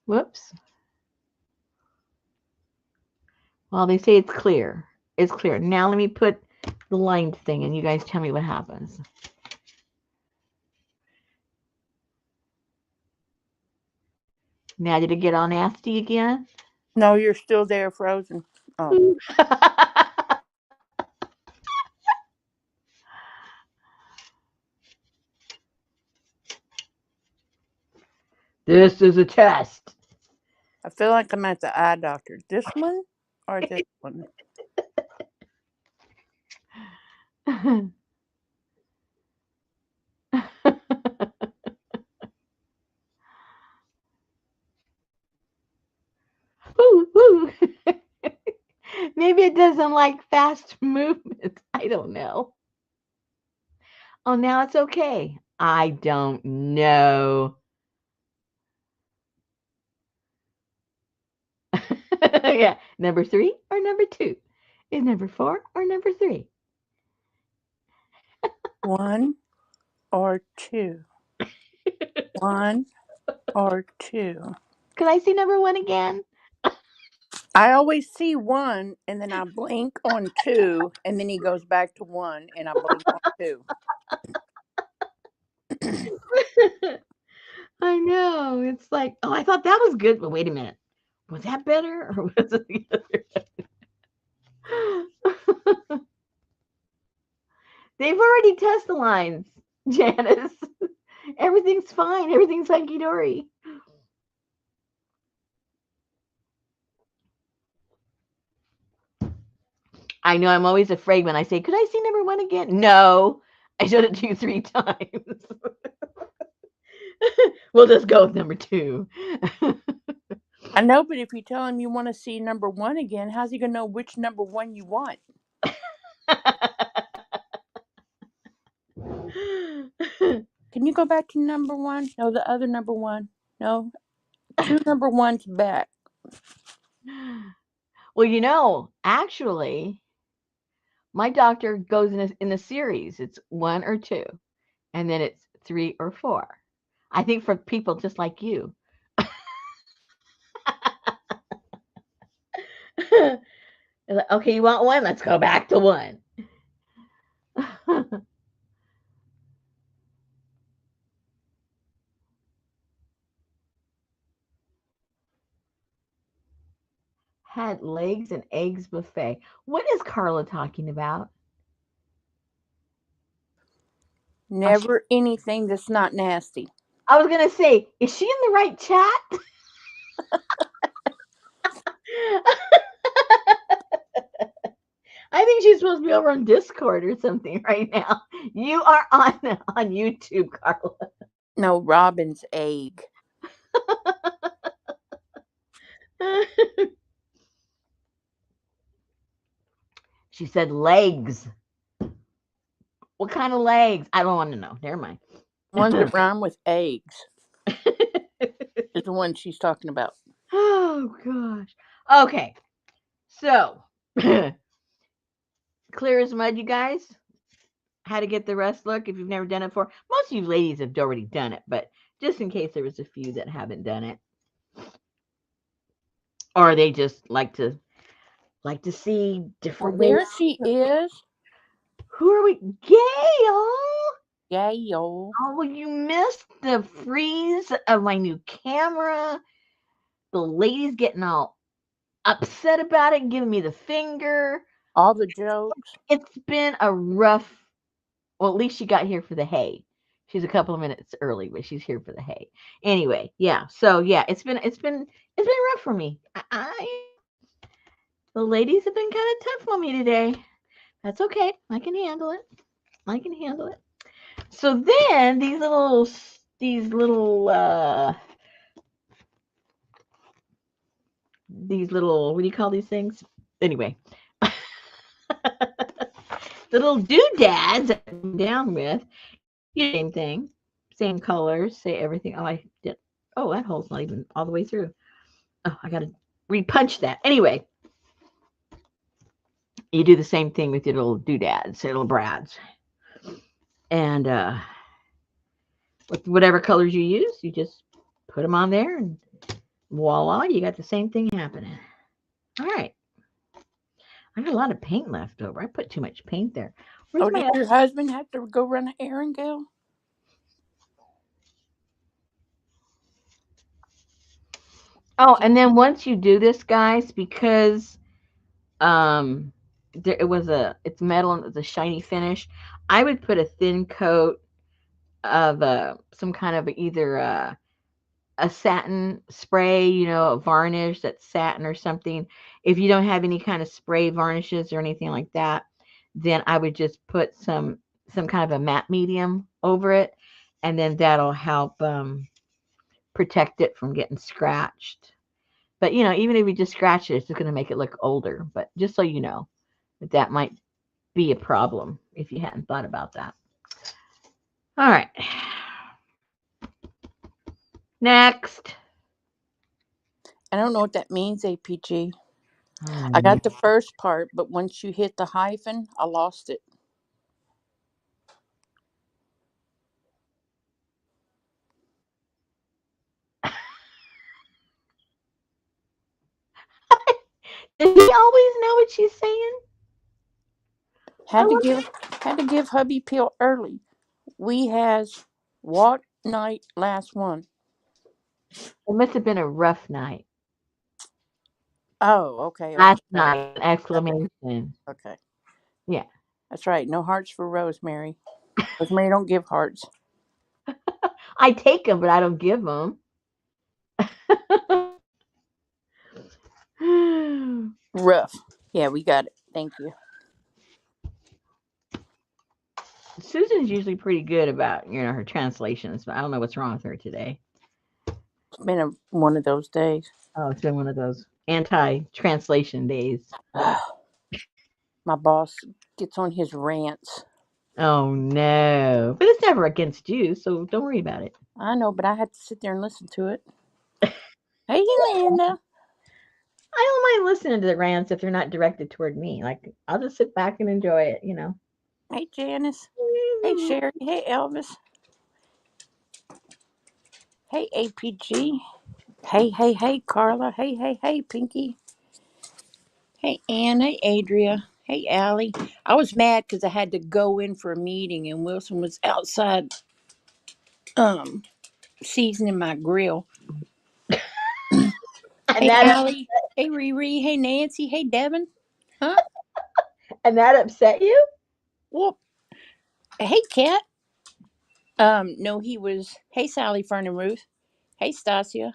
Whoops. Well, they say it's clear. It's clear. Now let me put the lined thing and you guys tell me what happens. Now did it get all nasty again? No, you're still there, frozen. Oh. This is a test. I feel like I'm at the eye doctor. This one or this one? Ooh, ooh. Maybe it doesn't like fast movements. I don't know. Oh, now it's okay. I don't know. Yeah. Number 3 or number 2? Is number 4 or number 3? 1 or 2. 1 or 2. Can I see number 1 again? I always see 1 and then I blink on 2 and then he goes back to 1 and I blink on 2. I know. It's like, oh, I thought that was good, but wait a minute. Was that better or was it the other? They've already tested the lines, Janice. Everything's fine. Everything's hunky dory. I know I'm always afraid when I say, could I see number 1 again? No. I showed it to you 3 times. We'll just go with number 2. I know, but if you tell him you want to see number 1 again, how's he going to know which number 1 you want? Can you go back to number 1? No, the other number 1. No, 2 number 1's back. Well, actually, my doctor goes in a series. It's one or two, and then it's three or four. I think for people just like you. Like, okay, you want one? Let's go back to one. Had legs and eggs buffet. What is Carla talking about? Oh, Never anything that's not nasty. I was gonna say, is she in the right chat? I think she's supposed to be over on Discord or something right now. You are on YouTube, Carla. No, robin's egg. She said legs. What kind of legs? I don't want to know. Never mind. Ones that rhyme with eggs is the one she's talking about. Oh gosh. Okay. So clear as mud, you guys. How to get the rest look if you've never done it before. Most of you ladies have already done it, but just in case there was a few that haven't done it, or they just like to see Well, different ways. there she is. Who are we? Gail. Gail. Oh, well, you missed the freeze of my new camera. The ladies getting all upset about it, giving me the finger. All the jokes. It's been a rough. Well, at least she got here for the hay. She's a couple of minutes early, but she's here for the hay. Anyway, yeah. So yeah, it's been rough for me. The ladies have been kind of tough on me today. That's okay. I can handle it. I can handle it. So then these little what do you call these things? Anyway, the little doodads I'm down with, same thing, same colors, say everything. Oh, I did. Oh, that hole's not even all the way through. Oh, I gotta repunch that. Anyway, you do the same thing with your little doodads, your little brads, and with whatever colors you use, you just put them on there, and voila, you got the same thing happening. All right. I got a lot of paint left over. I put too much paint there. Where's Oh, did my your husband have to go run an errand, Gail? Oh, and then once you do this, guys, because um it's metal and it's a shiny finish, I would put a thin coat of some kind of either a satin spray, a varnish that's satin or something. If you don't have any kind of spray varnishes or anything like that, then I would just put some kind of a matte medium over it, and then that'll help protect it from getting scratched. But even if you just scratch it, it's just going to make it look older. But just so you know, that might be a problem if you hadn't thought about that. All right. Next. I don't know what that means, APG. I Oh, got the first part, but once you hit the hyphen, I lost it. does he always know what she's saying? I Had to wonder. give hubby pill early. We has what night last one? It must have been a rough night. Oh, okay, Last okay, night, okay, exclamation. okay. Yeah. That's right. No hearts for Rosemary. Rosemary don't give hearts. I take them, but I don't give them. Rough. Yeah, we got it. Thank you. Susan's usually pretty good about, her translations, but I don't know what's wrong with her today. It's been one of those days. Oh, it's been one of those anti-translation days. My boss gets on his rants. Oh no. But it's never against you, so don't worry about it. I know, but I had to sit there and listen to it. Hey, Linda. I don't mind listening to the rants if they're not directed toward me. Like I'll just sit back and enjoy it, you know. Hey, Janice. Hey, Sherry. Hey, Elvis. Hey, APG. Hey, Carla. Hey, Pinky. Hey, Ann. Hey, Adria. Hey, Allie. I was mad because I had to go in for a meeting and Wilson was outside um seasoning my grill. And Hey, that Allie. Hey, Riri. Hey, Nancy. Hey, Devin. Huh? and that upset you? Well, hey, Kat. No, he was. Hey, Sally, Fern, and Ruth. Hey, Stasia.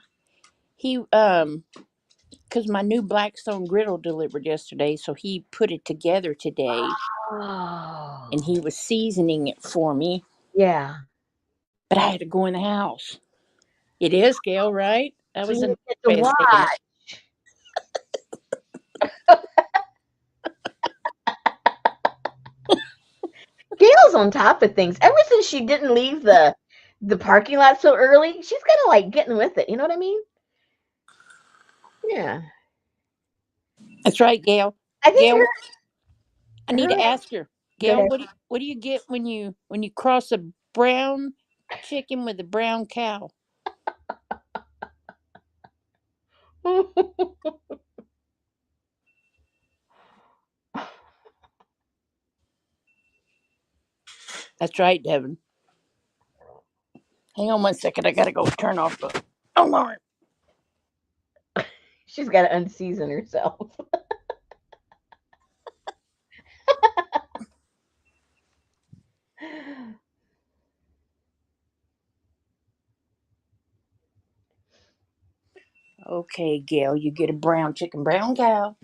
He because my new Blackstone griddle delivered yesterday, so he put it together today, and Oh. he was seasoning it for me. Yeah. But I had to go in the house. It is, Gail, right? That So was you the didn't get to best day. watch. Gail's on top of things. Ever since she didn't leave the parking lot so early, she's kind of like getting with it. You know what I mean? Yeah. That's right, Gail. I think Gail, I need to her ask her. go Gail, what do you get when you cross a brown chicken with a brown cow? ahead. That's right, Devin. Hang on 1 second. I gotta go turn off the alarm. She's got to unseason herself. Okay, Gail, you get a brown chicken, brown cow.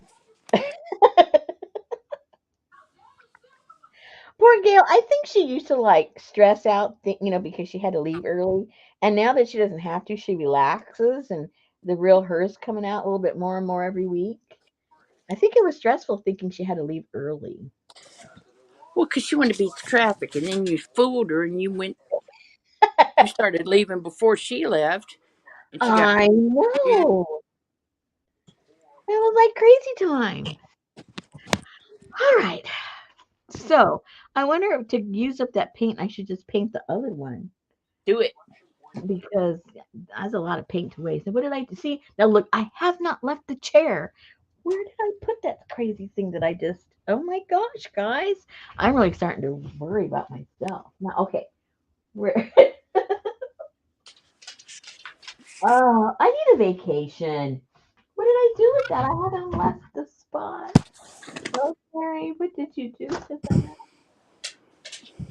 Poor Gail. I think she used to like stress out, because she had to leave early. And now that she doesn't have to, she relaxes and the real her's coming out a little bit more and more every week. I think it was stressful thinking she had to leave early. Well, 'cause she wanted to beat the traffic, and then you fooled her, and you started leaving before she left, and she got I confused. know. That was like crazy time. All right. So I wonder if to use up that paint, I should just paint the other one Do it. because that's a lot of paint to waste. And what did I see? Now look, I have not left the chair. Where did I put that crazy thing that I just? Oh my gosh, guys! I'm really starting to worry about myself now. Okay, where? I need a vacation. What did I do with that? I haven't left the spot. Oh, Mary, what did you do to that?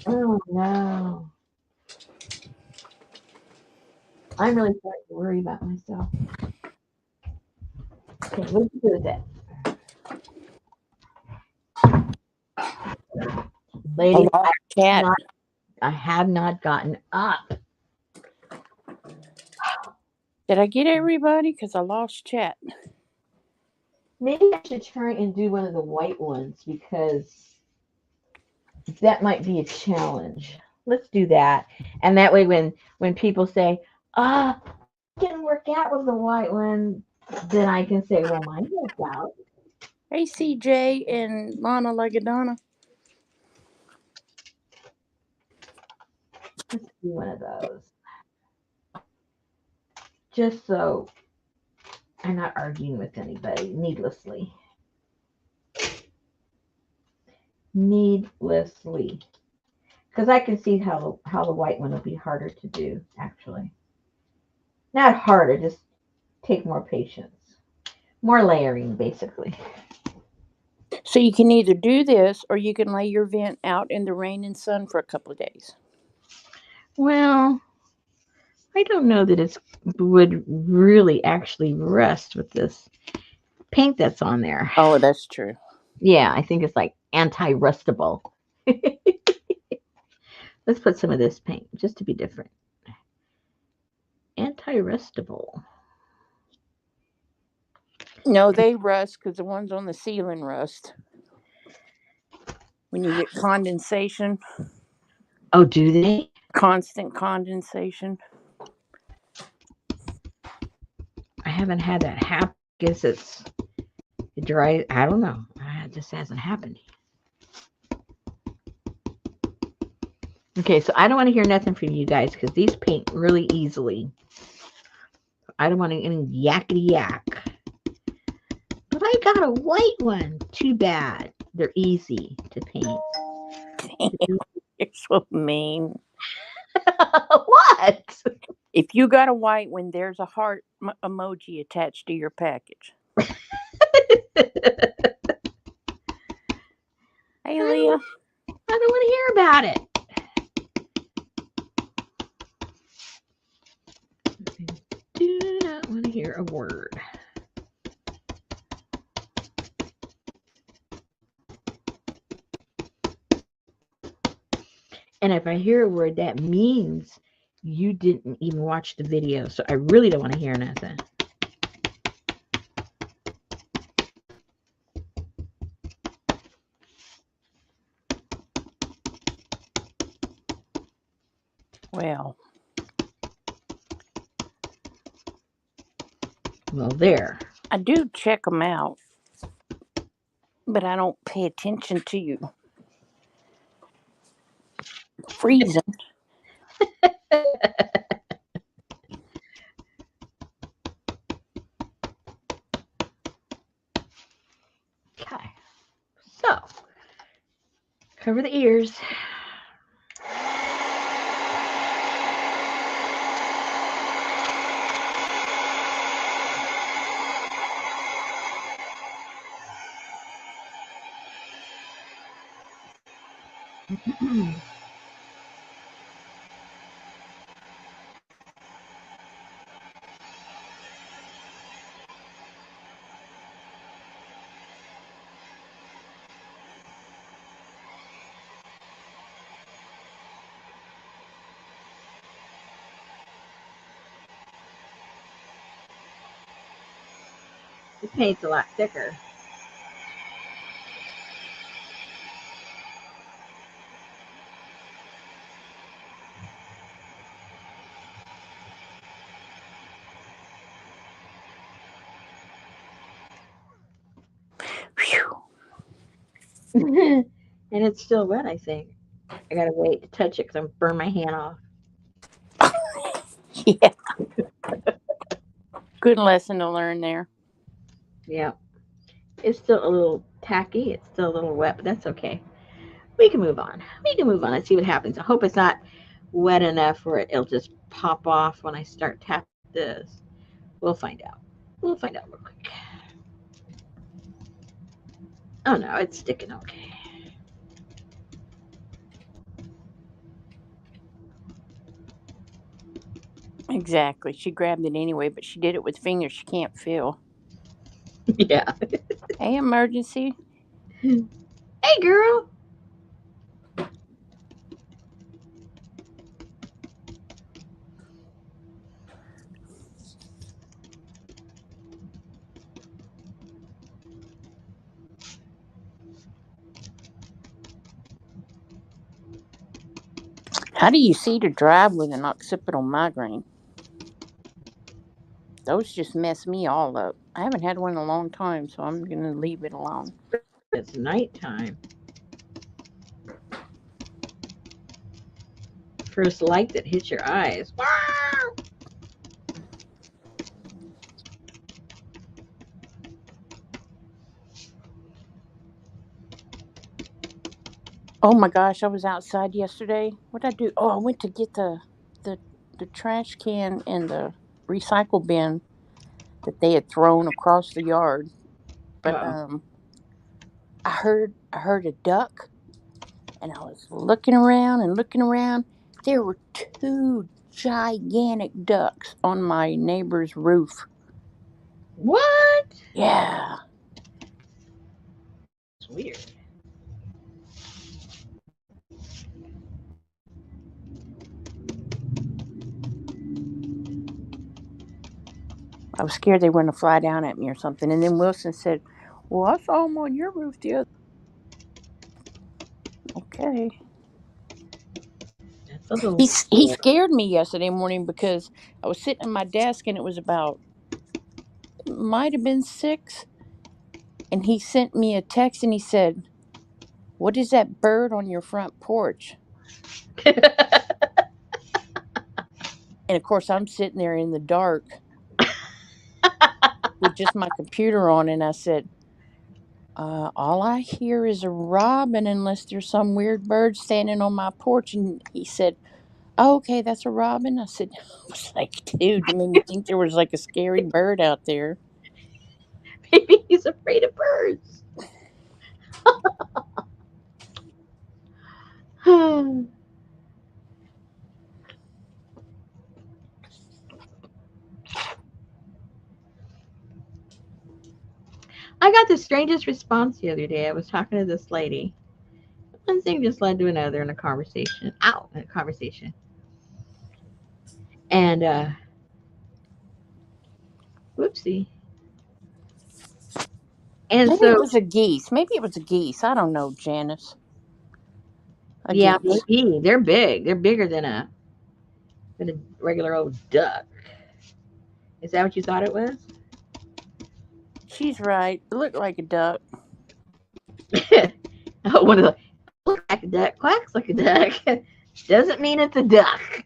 Oh no. I'm really starting to worry about myself. Okay, what did you do with it? I Ladies, lost chat. I have not gotten up. Did I get everybody? 'Cause I lost chat. Maybe I should try and do one of the white ones because that might be a challenge. Let's do that. And that way when people say, mine didn't work out with the white one, then I can say, well, mine worked out. Hey, CJ and Lana Lagadonna. Let's do one of those. Just so I'm not arguing with anybody needlessly. Needlessly. Because I can see how the white one will be harder to do, actually. Not harder, just take more patience. More layering, basically. So you can either do this, or you can lay your vent out in the rain and sun for a couple of days. Well, I don't know that it would really actually rest with this paint that's on there. Oh, that's true. Yeah, I think it's like anti-rustable. Let's put some of this paint just to be different. Anti-rustable. No, they rust because the ones on the ceiling rust. When you get condensation, Oh, do they? constant condensation. I haven't had that happen. I guess it's dry. I don't know. It just hasn't happened. Okay, so I don't want to hear nothing from you guys because these paint really easily. I don't want any yakety yak. But I got a white one. Too bad. They're easy to paint. You're so mean. What? If you got a white one, there's a heart emoji attached to your package. Hey, Leah. I don't want to hear about it. I do not want to hear a word. And if I hear a word, that means you didn't even watch the video. So I really don't want to hear nothing. Well, There. I do check them out, but I don't pay attention to you freezing. Okay. So, cover the ears. The paint's a lot thicker. And it's still wet, I think. I gotta wait to touch it because I'm burn my hand off. Yeah. Good lesson to learn there. Yeah. It's still a little tacky. It's still a little wet, but that's okay. We can move on. We can move on and see what happens. I hope it's not wet enough where it'll just pop off when I start tapping this. We'll find out. We'll find out real quick. Oh no, it's sticking okay. Exactly. She grabbed it anyway, but she did it with fingers she can't feel. Yeah. Hey, emergency. Hey, girl. How do you see to drive with an occipital migraine? Those just mess me all up. I haven't had one in a long time, so I'm going to leave it alone. It's nighttime. First light that hits your eyes. Wow. Oh my gosh, I was outside yesterday. What did I do? Oh, I went to get the the trash can and the recycle bin that they had thrown across the yard. But Oh. I heard a duck, and I was looking around and looking around. There were two gigantic ducks on my neighbor's roof. What? Yeah. It's weird. I was scared they were going to fly down at me or something. And then Wilson said, "Well, I saw them on your roof the other." Okay. That's a little He scary. scared me yesterday morning because I was sitting at my desk and it was about, might have been 6, And he sent me a text and he said, "What is that bird on your front porch?" And of course, I'm sitting there in the dark with just my computer on, and I said, all I hear is a robin unless there's some weird bird standing on my porch. And he said, "Oh, okay, that's a robin." I said, I was like, dude, you made me think there was like a scary bird out there. Maybe he's afraid of birds. I got the strangest response the other day. I was talking to this lady. One thing just led to another in a conversation. Out in a conversation. And whoopsie. And Maybe it so was a geese. Maybe it was a geese. I don't know, Janice. A yeah, geese. maybe. They're big. They're bigger than a regular old duck. Is that what you thought it was? She's right. It looked like a duck. Oh, one of the looks like a duck, quacks like a duck. Doesn't mean it's a duck.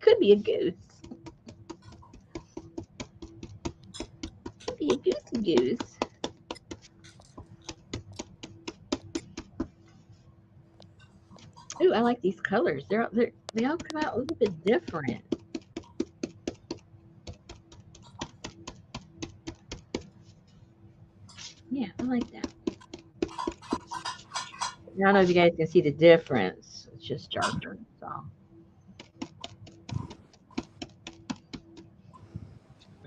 Could be a goose. Could be a goosey goose. Ooh, I like these colors. They all come out a little bit different. Yeah, I like that. I don't know if you guys can see the difference. It's just darker. So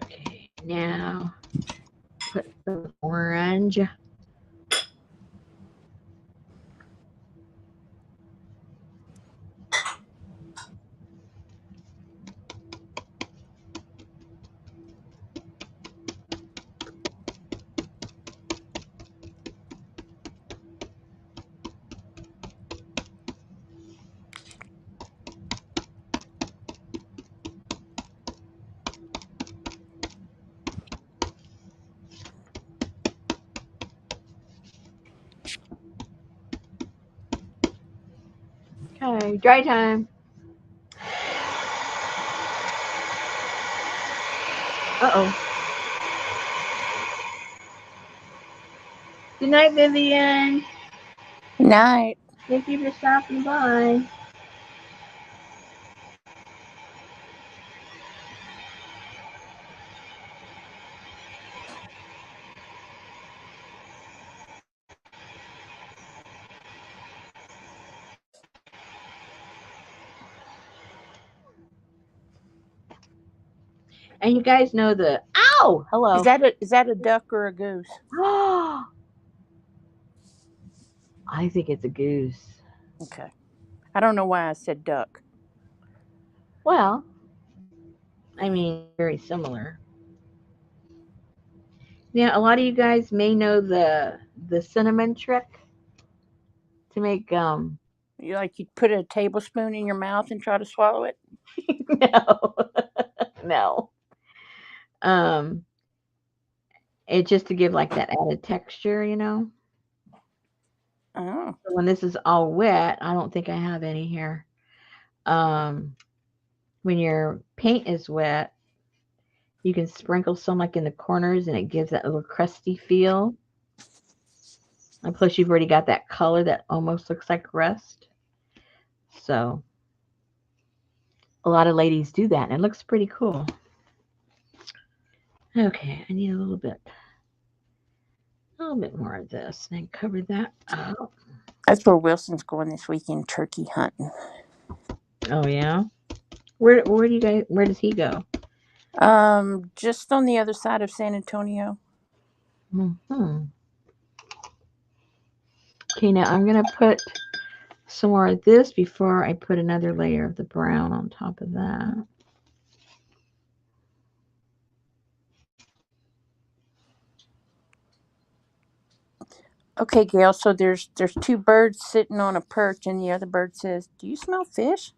okay, now put some orange. Okay, dry time. Uh oh. Good night, Vivian. Good night. Thank you for stopping by. And you guys know the ow. Hello. Is that a duck or a goose? Oh, I think it's a goose. Okay. I don't know why I said duck. Well, I mean they're very similar. Yeah, a lot of you guys may know the cinnamon trick to make You like you put a tablespoon in your mouth and try to swallow it? no. No. Um it's just to give like that added texture. Oh. So when this is all wet, I don't think I have any here. Um when your paint is wet, you can sprinkle some like in the corners and it gives that little crusty feel. And plus you've already got that color that almost looks like rust. So a lot of ladies do that and it looks pretty cool. Okay, I need a little bit more of this and then cover that up. That's where Wilson's going this weekend, turkey hunting. Oh yeah. Where does he go? Just on the other side of San Antonio. Hmm. Okay, now I'm gonna put some more of this before I put another layer of the brown on top of that. Okay, Gail. So there's two birds sitting on a perch, and the other bird says, "Do you smell fish?"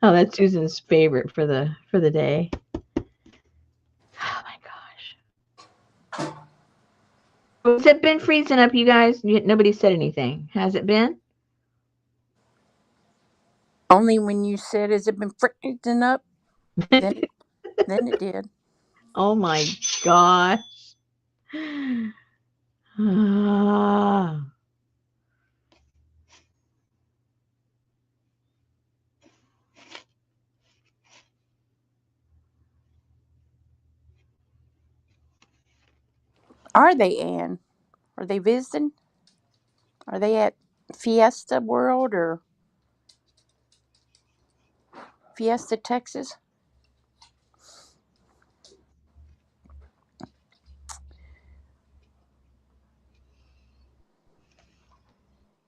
Oh, that's Susan's favorite for the day. Oh my gosh. Has it been freezing up, you guys? Nobody said anything. Has it been? Only when you said, "Has it been freezing up?" Then, then it did. Oh my gosh. Ah. Are they, Ann? Are they visiting? Are they at Fiesta World or Fiesta, Texas?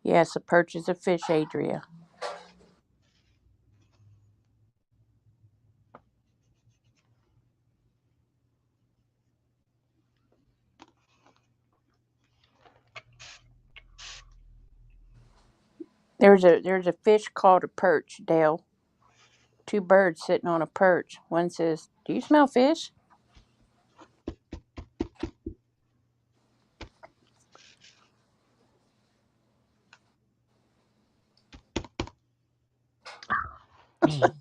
Yes, a perch is a fish, Adria. There's a fish called a perch, Dale. Two birds sitting on a perch. One says, "Do you smell fish?" Man.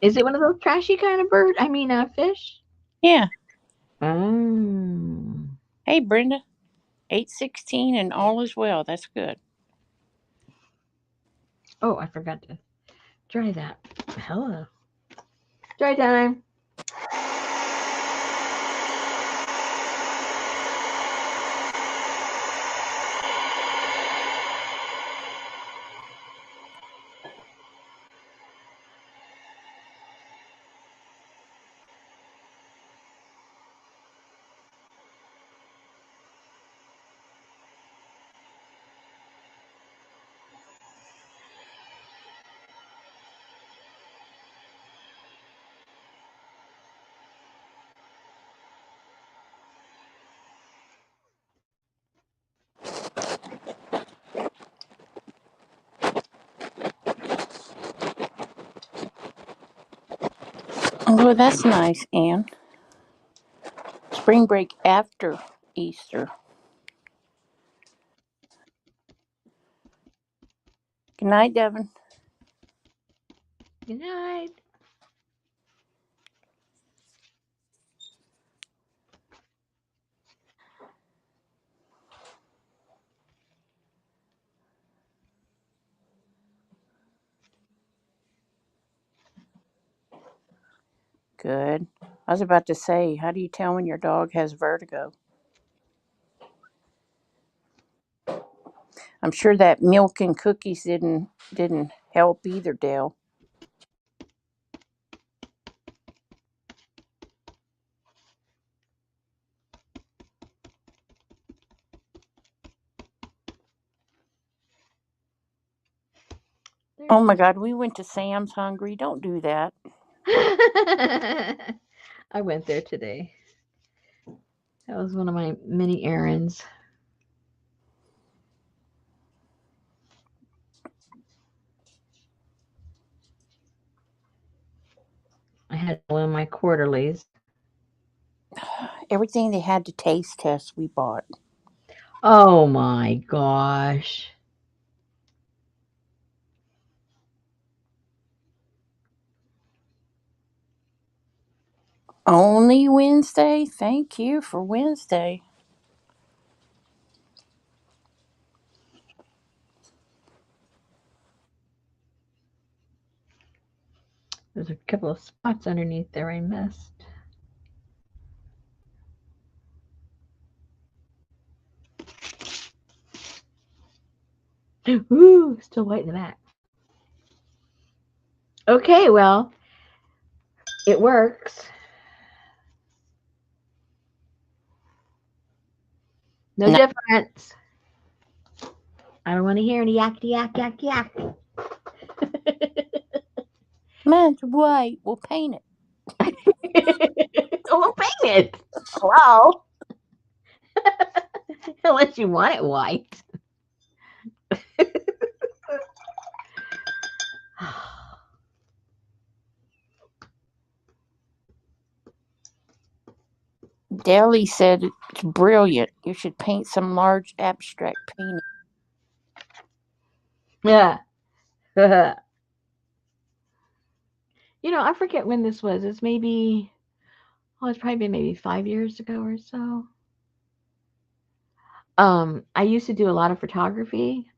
Is it one of those trashy kind of bird? I mean, fish? Yeah. Oh. Hey, Brenda. 8:16 and all is well. That's good. Oh, I forgot to dry that. Hello. Dry time. Oh, that's nice, Ann. Spring break after Easter. Good night, Devin. Good night. Good. I was about to say, how do you tell when your dog has vertigo? I'm sure that milk and cookies didn't help either, Dale. There Oh she my is. God, we went to Sam's hungry. Don't do that. I went there today. That was one of my many errands. I had one of my quarterlies. Everything they had to taste test, we bought. Oh my gosh. Only Wednesday? Thank you for Wednesday. There's a couple of spots underneath there I missed. Ooh, still white in the back. Okay, well, it works. No No, difference. I don't want to hear any yak yak yak yak. mine's white. We'll paint it. Oh, we'll paint it. Hello. unless you want it white. Deli said it's brilliant. You should paint some large abstract painting. Yeah. I forget when this was. It's maybe, it's probably been maybe 5 years ago or so. I used to do a lot of photography.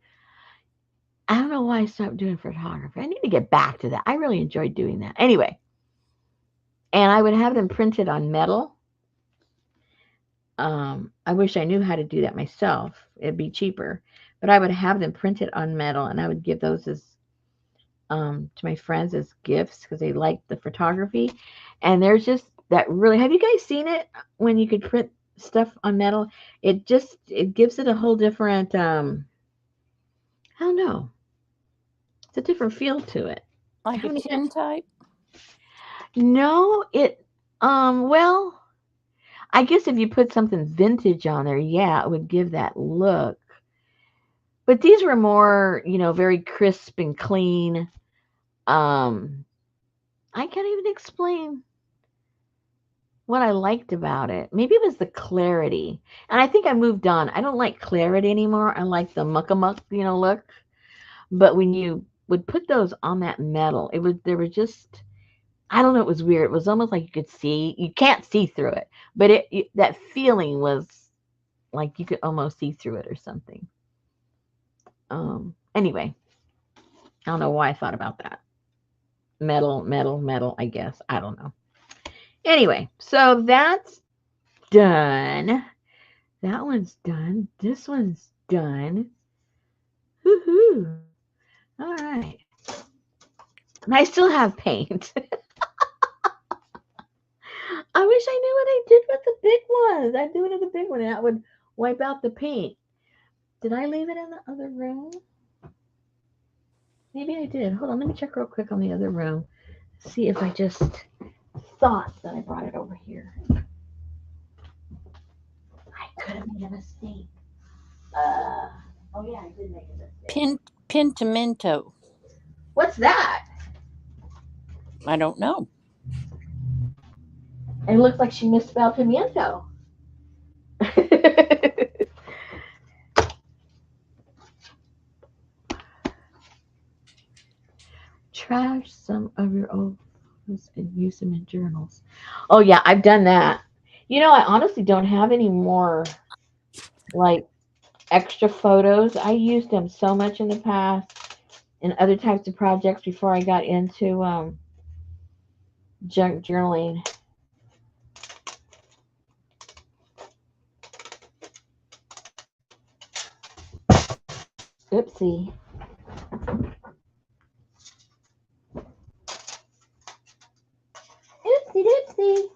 I don't know why I stopped doing photography. I need to get back to that. I really enjoyed doing that. Anyway, and I would have them printed on metal. I wish I knew how to do that myself. It'd be cheaper. But I would have them printed on metal, and I would give those as to my friends as gifts because they liked the photography. And there's just that really. Have you guys seen it when you could print stuff on metal? It gives it a whole different. I don't know. It's a different feel to it. Like How a many? tintype? No, well, I guess if you put something vintage on there, yeah, it would give that look. But these were more, very crisp and clean. Um, I can't even explain what I liked about it. Maybe it was the clarity. And I think I moved on. I don't like clarity anymore. I like the muck, look. But when you would put those on that metal, there was just, I don't know, it was weird. It was almost like you can't see through it, but that feeling was like you could almost see through it or something. Anyway, I don't know why I thought about that. Metal, metal, metal, I guess. I don't know. Anyway, so that's done. That one's done. This one's done. Woohoo. All right. And I still have paint. I wish I knew what I did with the big ones. I'd do it in the big one and that would wipe out the paint. Did I leave it in the other room? Maybe I did. Hold on, let me check real quick on the other room. See if I just thought that I brought it over here. I could have made a mistake. Oh yeah, I did make a mistake. Pentimento. What's that? I don't know. It looks like she misspelled pimiento. Trash some of your old photos and use them in journals. Oh yeah, I've done that. I honestly don't have any more like extra photos. I used them so much in the past in other types of projects before I got into junk journaling. Oopsie. Oopsie doopsie.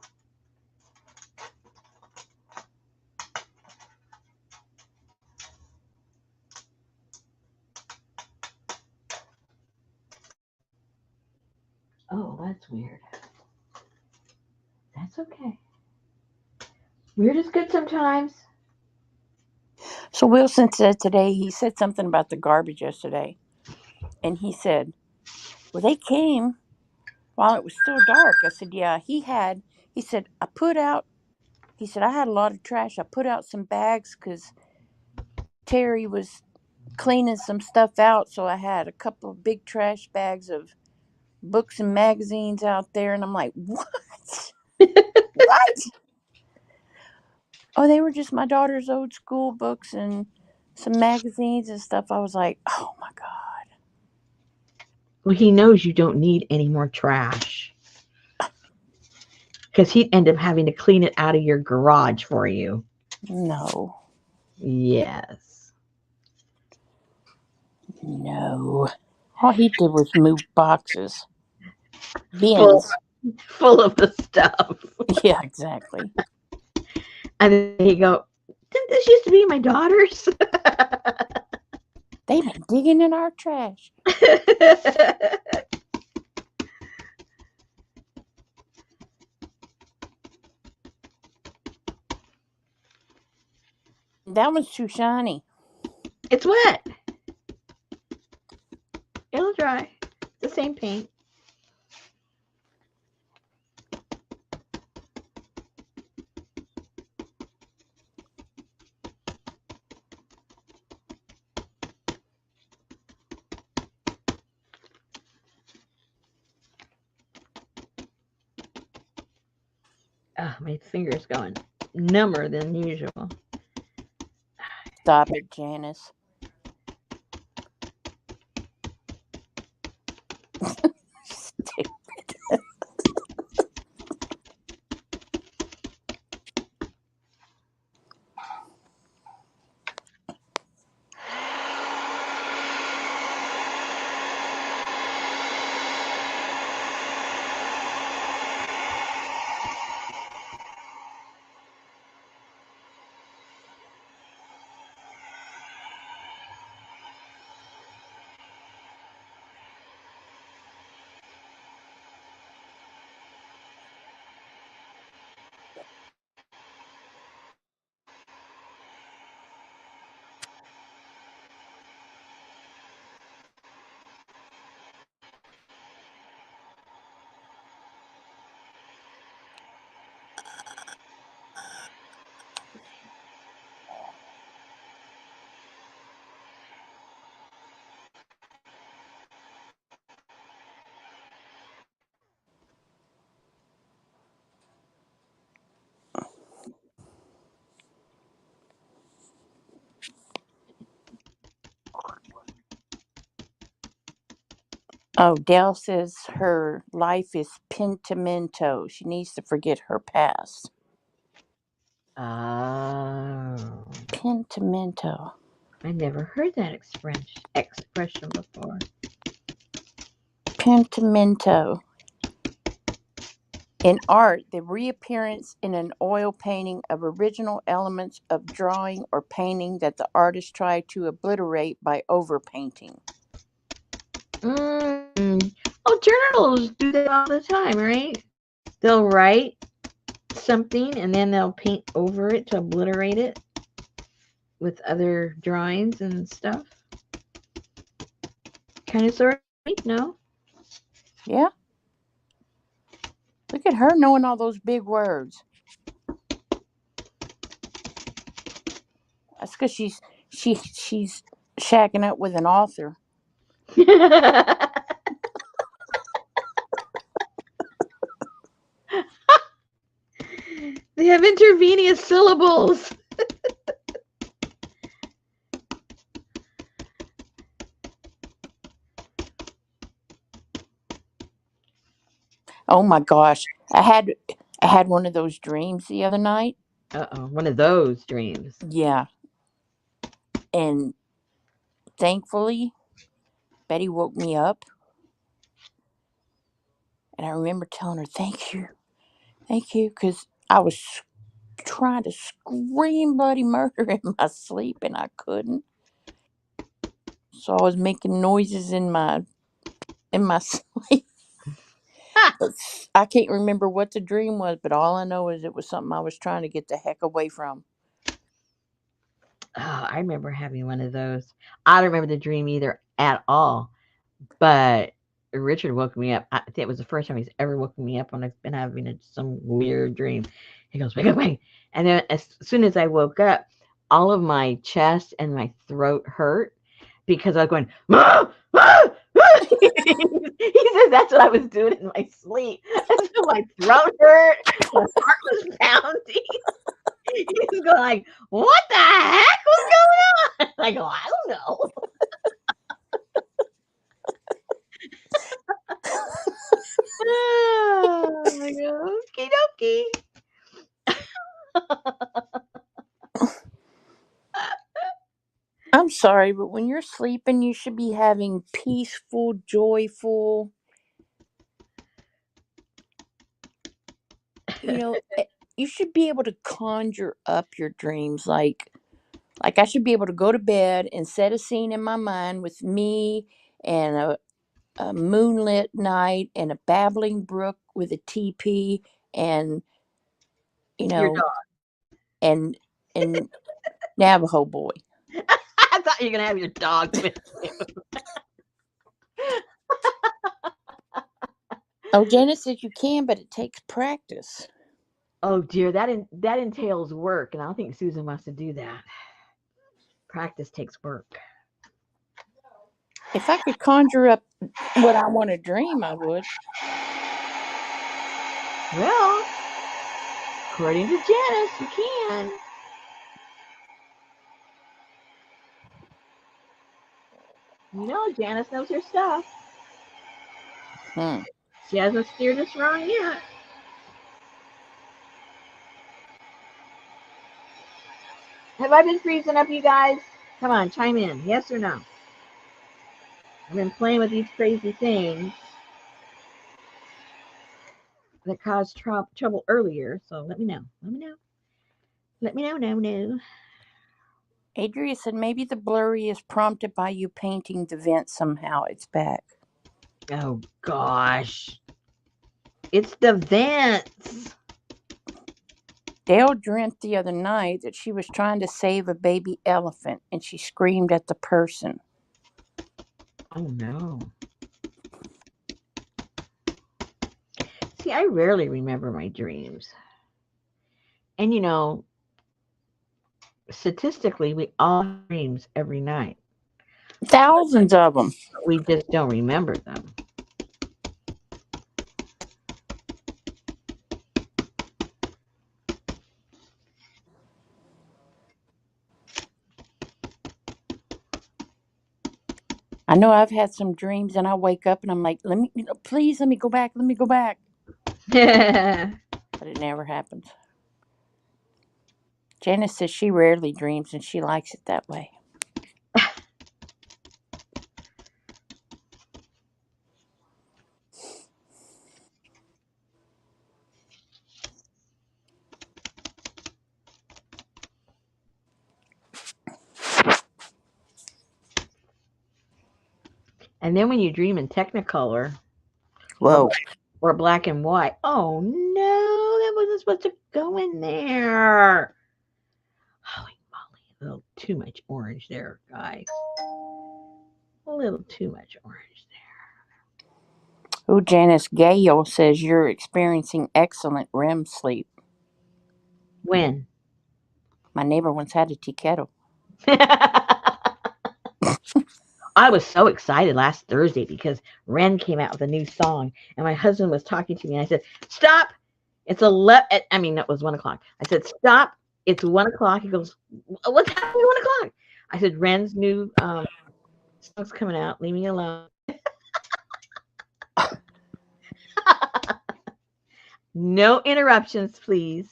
Oh, that's weird. That's okay. Weird is good sometimes. So Wilson said today, he said something about the garbage yesterday. And he said, well, they came while it was still dark. I said, yeah, he said, he said, I had a lot of trash. I put out some bags because Terry was cleaning some stuff out. So I had a couple of big trash bags of books and magazines out there. And I'm like, what? What? Oh, they were just my daughter's old school books and some magazines and stuff. I was like, oh my God. Well, he knows you don't need any more trash because he'd end up having to clean it out of your garage for you. No, Yes. no. All he did was move boxes, Full, bins. full of the stuff. Yeah, exactly. And then you go, didn't this used to be my daughter's? They've been digging in our trash. That one's too shiny. It's wet. It'll dry. It's the same paint. Oh, my finger's going number than usual. Stop it, Janice. Oh, Dell says her life is pentimento. She needs to forget her past. Oh. Pentimento. I never heard that expression before. Pentimento. In art, the reappearance in an oil painting of original elements of drawing or painting that the artist tried to obliterate by overpainting. Oh, journals do that all the time, right? They'll write something and then they'll paint over it to obliterate it with other drawings and stuff. Kind of sort of, no? Yeah. Look at her knowing all those big words. That's because she's shacking up with an author. They have intervenous syllables. Oh my gosh. I had one of those dreams the other night. Uh-oh, one of those dreams. Yeah. And thankfully Betty woke me up, and I remember telling her thank you, because I was trying to scream bloody murder in my sleep and I couldn't. So I was making noises in my sleep. But I can't remember what the dream was, but all I know is it was something I was trying to get the heck away from. Oh, I remember having one of those. I don't remember the dream either at all. But Richard woke me up. I think it was the first time he's ever woken me up when I've been having some weird dream. He goes, wake up, wake. And then as soon as I woke up, all of my chest and my throat hurt because I was going, "Ah, ah, ah." He says that's what I was doing in my sleep. And so my throat hurt, my heart was pounding. He's going like, what the heck was going on? I go, I don't know. Oh, I go, okie dokie. I'm sorry, but when you're sleeping, you should be having peaceful, joyful, you should be able to conjure up your dreams. Like I should be able to go to bed and set a scene in my mind with me and a moonlit night and a babbling brook with a teepee and you Your know dog. and and Navajo boy. I thought you were gonna have your dog with you. Oh, Janice says you can, but it takes practice. Oh dear, that entails work, and I don't think Susan wants to do that. Practice takes work. If I could conjure up what I want to dream, I would. Well, according to Janice, you can. You know, Janice knows her stuff. Hmm. She hasn't steered us wrong yet. Have I been freezing up, you guys? Come on, chime in. Yes or no? I've been playing with these crazy things that caused trouble earlier, so let me know. Let me know. Let me know. No. Adria said maybe the blurry is prompted by you painting the vent somehow. It's back. Oh gosh. It's the vents. Dale dreamt the other night that she was trying to save a baby elephant and she screamed at the person. Oh no. See, I rarely remember my dreams. And you know, statistically, we all have dreams every night. Thousands of them. We just don't remember them. I know I've had some dreams and I wake up and I'm like, please let me go back. Let me go back. But it never happens. Janice says she rarely dreams and she likes it that way. And then when you dream in Technicolor or Whoa. or black and white, oh no, that wasn't supposed to go in there. Holy moly, a little too much orange there, guys. A little too much orange Oh, Janice Gale says you're experiencing excellent REM sleep. there. When? My neighbor once had a tea kettle. I was so excited last Thursday because Ren came out with a new song, and my husband was talking to me, and I said, "Stop! It's 11." I mean, it was 1 o'clock. I said, "Stop! It's 1 o'clock." He goes, "What's happening at 1 o'clock?" I said, "Ren's new song's coming out. Leave me alone." No interruptions, please.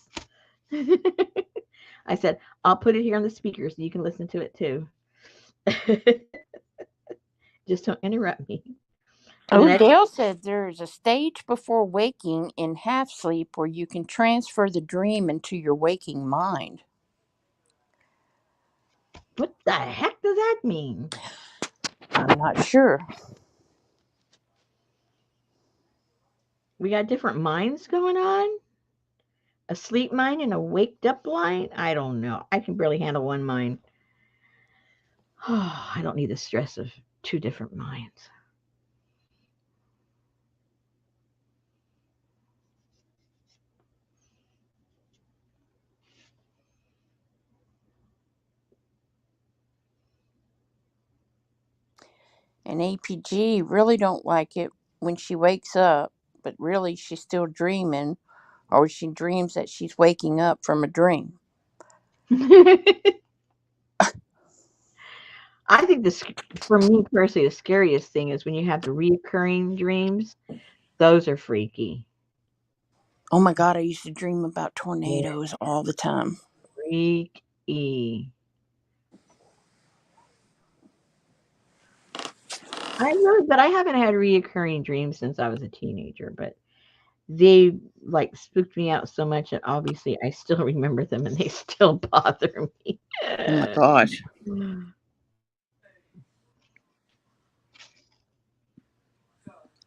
I said, "I'll put it here on the speaker so you can listen to it too." Just don't interrupt me. And Oh, then Dale said there's a stage before waking in half sleep where you can transfer the dream into your waking mind. what the heck does that mean? I'm not sure. We got different minds going on? A sleep mind and a waked up mind? I don't know. I can barely handle one mind. Oh, I don't need the stress of two different minds. And APG really don't like it when she wakes up, but really she's still dreaming, or she dreams that she's waking up from a dream. I think this, for me personally, the scariest thing is when you have the reoccurring dreams. Those are freaky. Oh my God, I used to dream about Yeah, tornadoes all the time. freaky. But I haven't had reoccurring dreams since I was a teenager. But they like spooked me out so much that obviously I still remember them and they still bother me. Oh my gosh.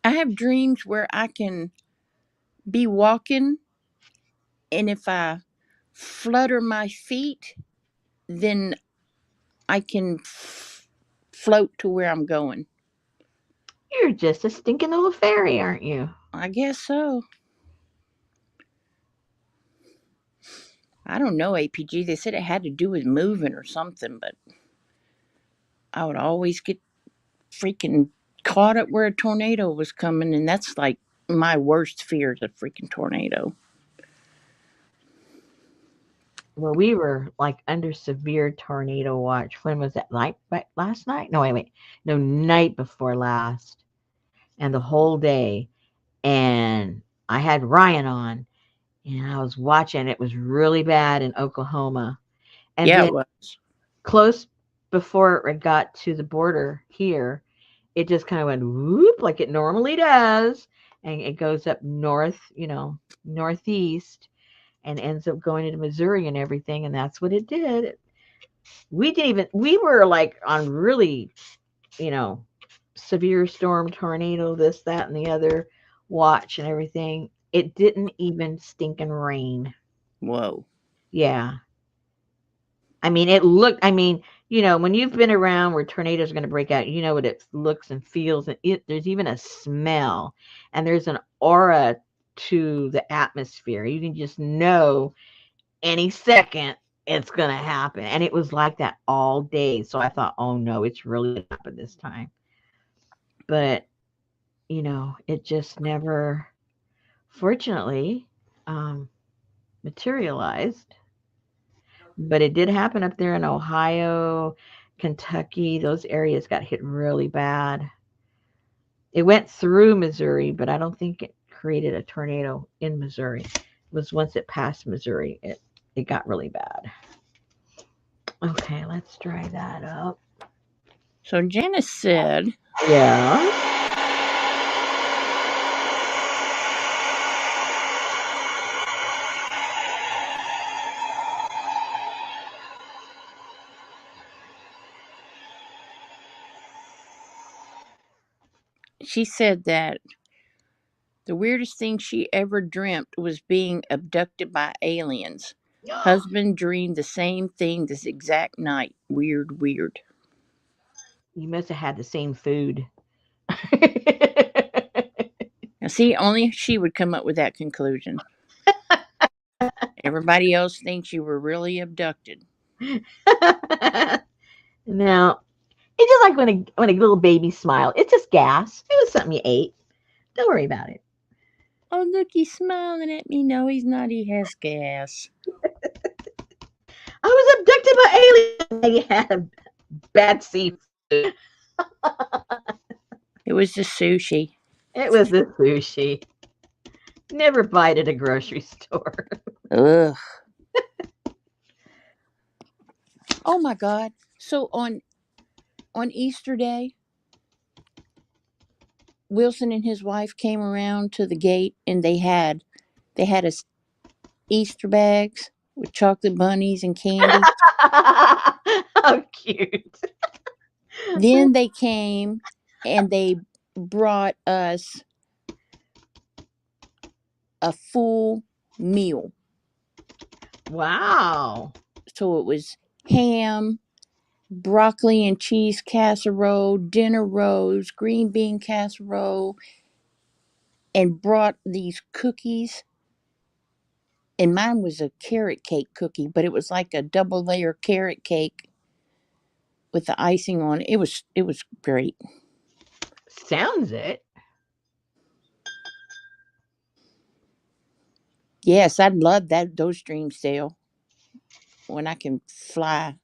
I have dreams where I can be walking, and if I flutter my feet, then I can float to where I'm going. You're just a stinking little fairy, aren't you? I guess so. I don't know, APG. They said it had to do with moving or something, but I would always get freaking caught up where a tornado was coming, and that's like my worst fear is a freaking tornado. Well, we were like under severe tornado watch. When was that? Like last night? No, wait. No, night before last. And the whole day. And I had Ryan on and I was watching. It was really bad in Oklahoma. And Yeah, it then was. close before it got to the border here, it just kind of went whoop like it normally does. And it goes up north, northeast and ends up going into Missouri and everything. And that's what it did. We were like on really, you know, severe storm, tornado, this, that, and the other watch and everything. It didn't even stinking rain. Whoa. Yeah. I mean, it looked, I mean, when you've been around where tornadoes are going to break out, you know what it looks and feels. And there's even a smell and there's an aura to the atmosphere. You can just know any second it's going to happen. And it was like that all day. So I thought, oh no, it's really going to happen this time. But, it just never, fortunately, um, materialized. But it did happen up there in Ohio, Kentucky. Those areas got hit really bad. It went through Missouri, but I don't think it created a tornado in Missouri. It was once it passed Missouri, it got really bad. Okay, let's dry that up. So Janice said Yeah. that the weirdest thing she ever dreamt was being abducted by aliens. Husband dreamed the same thing this exact night. Weird, weird. You must have had the same food. Now, see, only she would come up with that conclusion. Everybody else thinks you were really abducted. Now, it's just like when a little baby smile. It's just gas. It was something you ate. Don't worry about it. Oh, look, he's smiling at me. No, he's not. He has gas. I was abducted by aliens. They had a bad seafood. It was the sushi. It was the sushi. Never buy it at a grocery store. Ugh. Oh my God. So on Easter Day, Wilson and his wife came around to the gate and they had us Easter bags with chocolate bunnies and candy. How cute. Then they came and they brought us a full meal. Wow. So it was ham, broccoli and cheese casserole, dinner rolls, green bean casserole, and brought these cookies. And mine was a carrot cake cookie, but it was like a double layer carrot cake with the icing on it. It was great. Sounds it. Yes, I'd love those dreams, Dale. When I can fly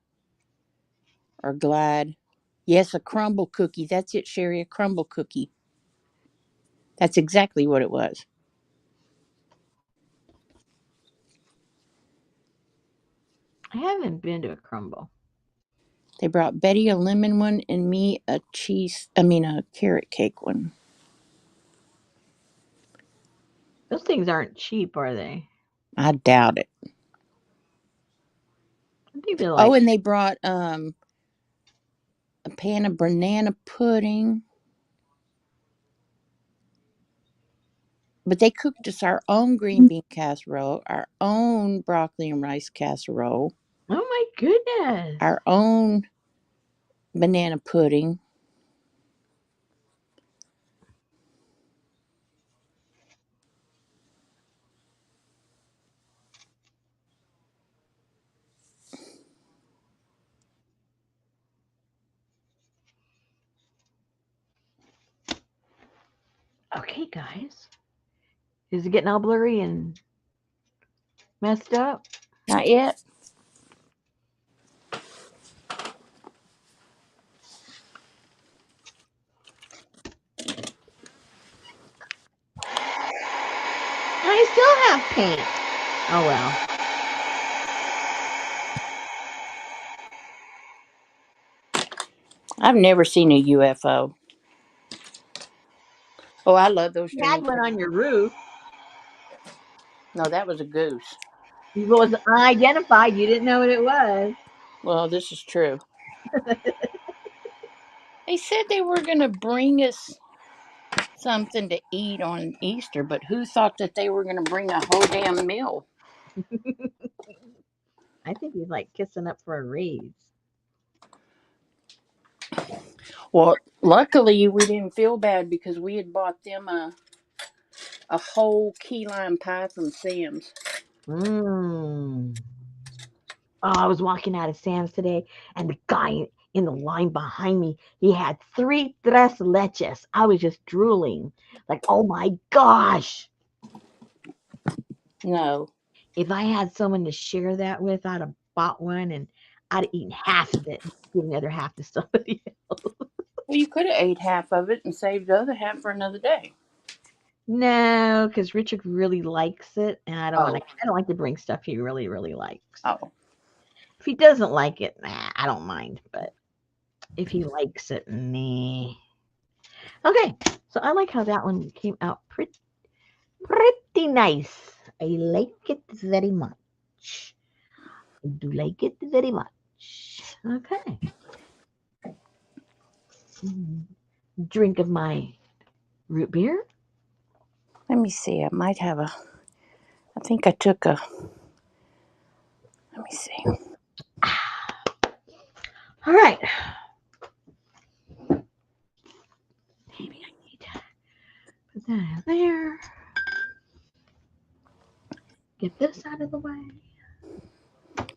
or glide. Yes, a crumble cookie. That's it, Sherry, a crumble cookie. That's exactly what it was. I haven't been to a crumble. They brought Betty a lemon one and me a carrot cake one. Those things aren't cheap, are they? I doubt it. I think they're Oh, like and they brought a pan of banana pudding. But they cooked us our own green bean casserole, our own broccoli and rice casserole. oh my goodness. our own banana pudding. Okay, guys. Is it getting all blurry and messed up? Not yet. I still have paint. Oh well. I've never seen a UFO. Oh, I love those You had dreams. one on your roof. No, that was a goose. It was unidentified. You didn't know what it was. Well, this is true. They said they were going to bring us something to eat on Easter, but who thought that they were going to bring a whole damn meal? I think he's like kissing up for a raise. Well, luckily we didn't feel bad because we had bought them a whole key lime pie from Sam's. Mmm. Oh, I was walking out of Sam's today, and the guy in the line behind me, he had 3 tres leches. I was just drooling. Like, oh my gosh. No. If I had someone to share that with, I'd have bought one and I'd have eaten half of it and give the other half to somebody else. Well, you could have ate half of it and saved the other half for another day. No, because Richard really likes it, and Oh. I don't like to bring stuff he really, really likes. Oh. If he doesn't like it, I don't mind. But if he likes it, nah. Okay, so I like how that one came out pretty nice. I like it very much. I do like it very much. Okay. Drink of my root beer. Let me see. I might have a. I think I took a. Let me see. All right. Maybe I need to put that out there. Get this out of the way.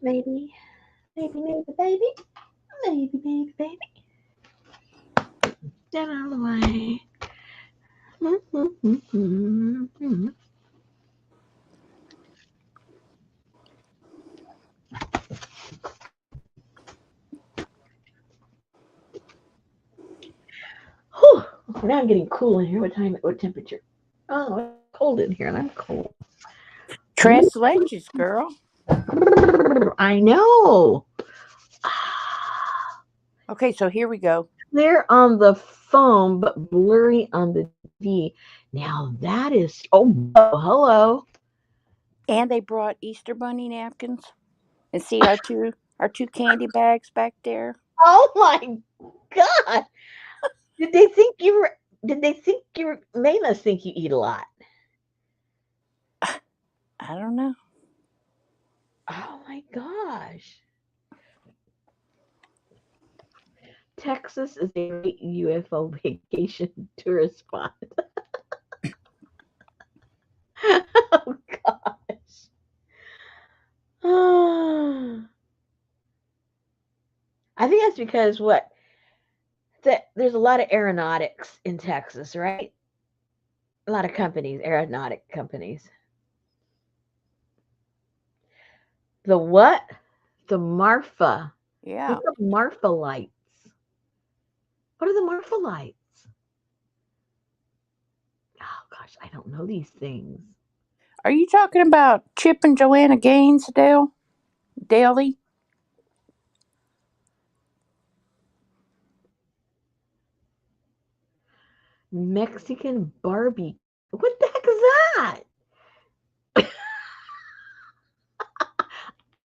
Maybe, maybe, baby. Maybe, baby. Get out of the way. Whew. Now I'm getting cool in here. What temperature? Oh, it's cold in here, and I'm cold. Tres leches, girl. I know. Okay, so here we go. Clear on the phone, but blurry on the TV. Now that is. Oh, hello. And they brought Easter bunny napkins. And see our two candy bags back there. Oh my God. Did they think you were? Did they think you were? They must think you eat a lot. I don't know. Oh my gosh. Texas is a great UFO vacation tourist spot. Oh gosh. I think that's because what? That there's a lot of aeronautics in Texas, right? A lot of companies, aeronautic companies. The what? The Marfa. Yeah. What's the Marfa lights? What are the Marfa lights? Oh gosh, I don't know these things. Are you talking about Chip and Joanna Gaines, Dale? Daly? Mexican Barbie. What the heck is that?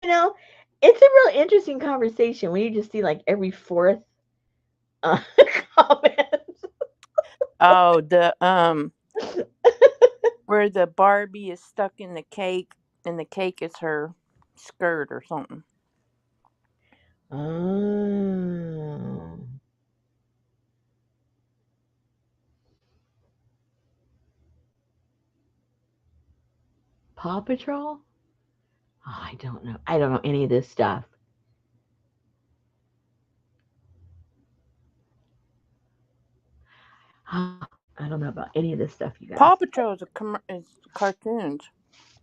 You know, it's a really interesting conversation when you just see like every fourth uh, comment. Oh, the where the Barbie is stuck in the cake and the cake is her skirt or something. Oh. Paw Patrol? Oh, I don't know. I don't know any of this stuff. Oh, I don't know about any of this stuff, you guys. Paw Patrol is cartoons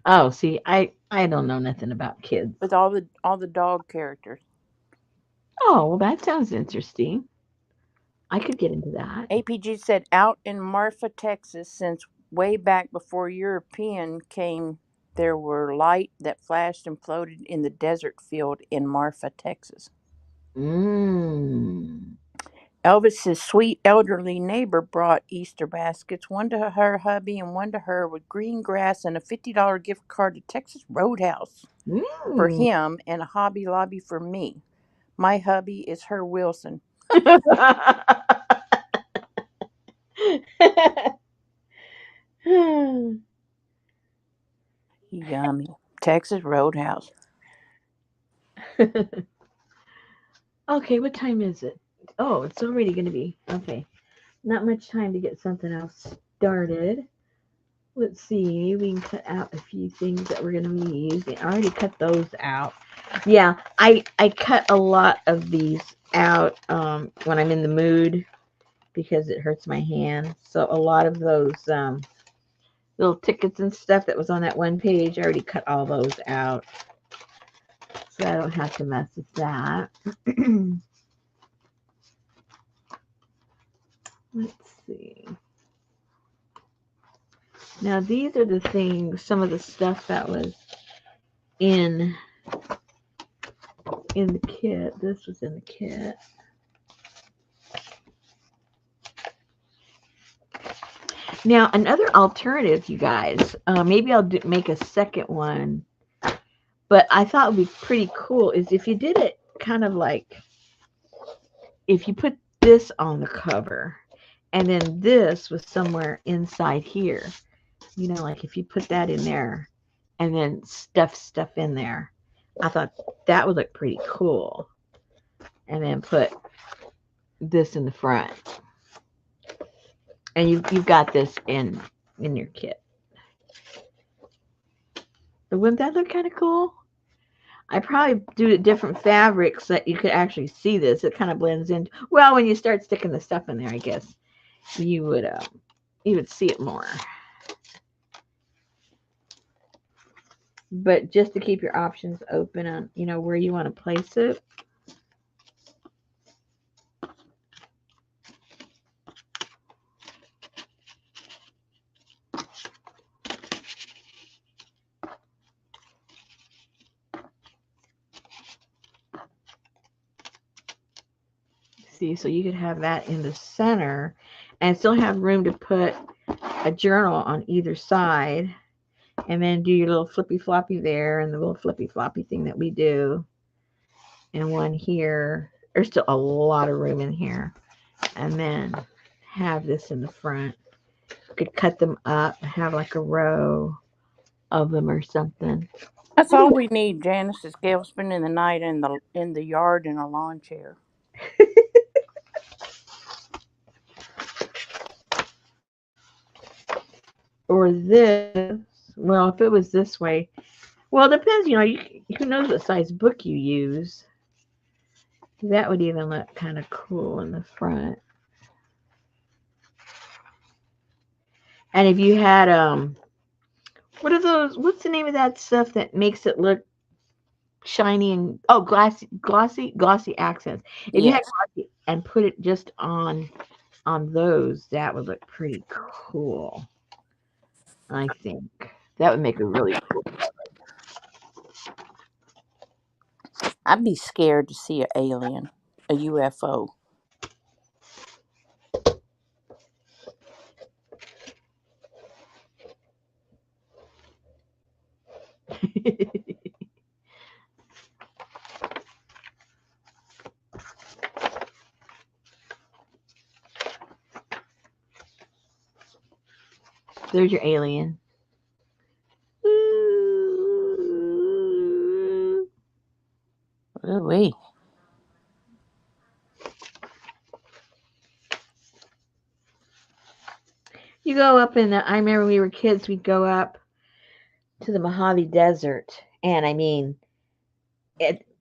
Oh, see, I don't know nothing about kids. with all the dog characters. Oh, well, that sounds interesting. I could get into that. APG said out in Marfa, Texas, since way back before European came, there were light that flashed and floated in the desert field in Marfa, Texas. Mmm. Elvis's sweet elderly neighbor brought Easter baskets, one to her hubby and one to her, with green grass and a $50 gift card to Texas Roadhouse for Mmm. him and a Hobby Lobby for me. My hubby is her Wilson. Yummy. Texas Roadhouse. Okay, what time is it? Oh, it's already going to be. Okay. Not much time to get something else started. Let's see. We can cut out a few things that we're going to be using. I already cut those out. Yeah, I cut a lot of these out when I'm in the mood because it hurts my hand. So a lot of those little tickets and stuff that was on that one page, I already cut all those out. So I don't have to mess with that. Let's see. Now these are the things, some of the stuff that was in the kit. This was in the kit. Now another alternative, you guys. Maybe I'll make a second one. But I thought would be pretty cool is if you did it kind of like if you put this on the cover and then this was somewhere inside here. You know, like if you put that in there and then stuff in there. I thought that would look pretty cool. And then put this in the front. And you've got this in your kit. But wouldn't that look kind of cool? I probably do different fabrics so that you could actually see this. It kind of blends in. Well, when you start sticking the stuff in there, I guess you would see it more. But just to keep your options open on where you want to place it. See, so you could have that in the center and still have room to put a journal on either side and then do your little flippy floppy there and the little flippy floppy thing that we do and one here. There's still a lot of room in here. And then have this in the front. You could cut them up, have like a row of them or something. That's all we need. Janice is Gail spending the night in the yard in a lawn chair. Or this. Well, if it was this way, well, it depends. Who knows what size book you use. That would even look kind of cool in the front. And if you had what are those? What's the name of that stuff that makes it look shiny and glossy accents? If you had Yes. glossy and put it just on those, that would look pretty cool. I think that would make a really cool. I'd be scared to see an alien, a UFO. There's your alien. Ooh-wee. You go up in the, I remember we were kids, we'd go up to the Mojave Desert. And I mean,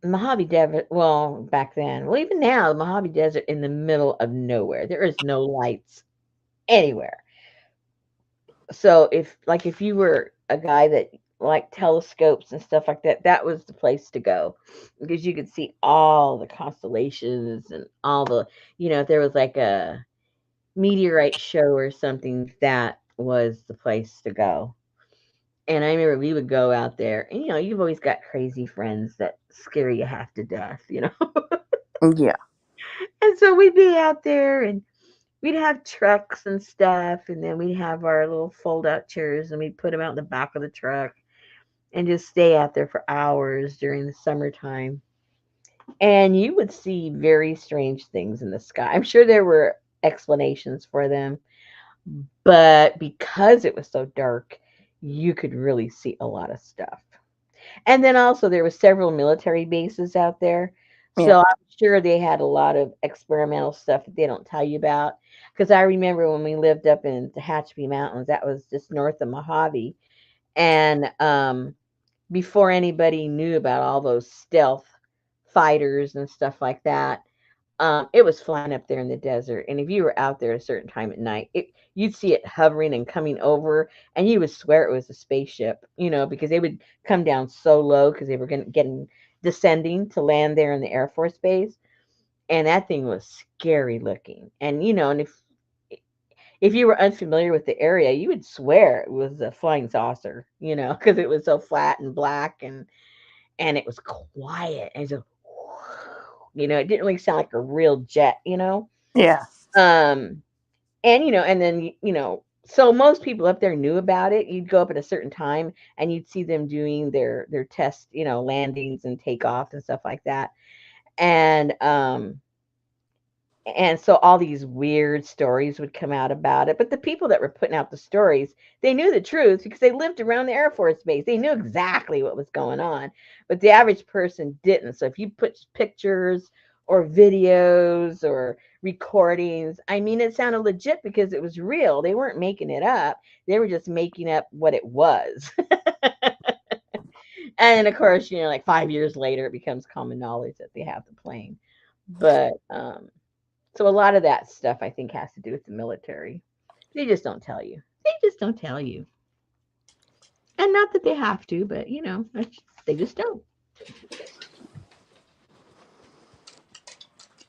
Mojave Desert, well, back then, well, even now, the Mojave Desert in the middle of nowhere. There is no lights anywhere. So if you were a guy that liked telescopes and stuff like that, that was the place to go because you could see all the constellations and all the, if there was like a meteorite show or something, that was the place to go. And I remember we would go out there, and you've always got crazy friends that scare you half to death. Yeah. And so we'd be out there, and we'd have trucks and stuff, and then we'd have our little fold out chairs, and we'd put them out in the back of the truck and just stay out there for hours during the summertime. And you would see very strange things in the sky. I'm sure there were explanations for them, but because it was so dark, you could really see a lot of stuff. And then also there were several military bases out there. Yeah. So I'm sure they had a lot of experimental stuff that they don't tell you about. Because I remember when we lived up in the Tehachapi Mountains, that was just north of Mojave. And before anybody knew about all those stealth fighters and stuff like that, it was flying up there in the desert. And if you were out there at a certain time at night, you'd see it hovering and coming over, and you would swear it was a spaceship, because they would come down so low because they were getting descending to land there in the Air Force Base. And that thing was scary looking. And if you were unfamiliar with the area, you would swear it was a flying saucer, because it was so flat and black, and it was quiet. And just, it didn't really sound like a real jet. Yeah. Um, and then, so most people up there knew about it. You'd go up at a certain time and you'd see them doing their test, landings and takeoff and stuff like that. And and so all these weird stories would come out about it. But the people that were putting out the stories, they knew the truth because they lived around the Air Force Base. They knew exactly what was going on. But the average person didn't. So if you put pictures or videos or recordings, I mean, it sounded legit because it was real. They weren't making it up. They were just making up what it was. And of course, like 5 years later, it becomes common knowledge that they have the plane. But so a lot of that stuff I think has to do with the military. They just don't tell you. They just don't tell you. And not that they have to, but they just don't.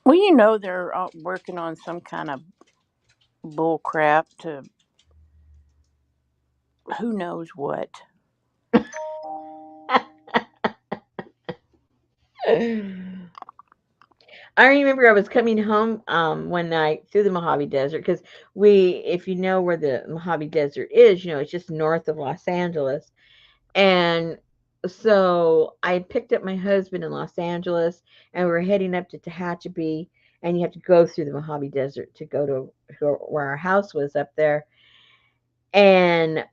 Well, they're working on some kind of bull crap to who knows what. I remember I was coming home one night through the Mojave Desert because if you know where the Mojave Desert is, it's just north of Los Angeles. And so I picked up my husband in Los Angeles, and we were heading up to Tehachapi, and you have to go through the Mojave Desert to go to where our house was up there. And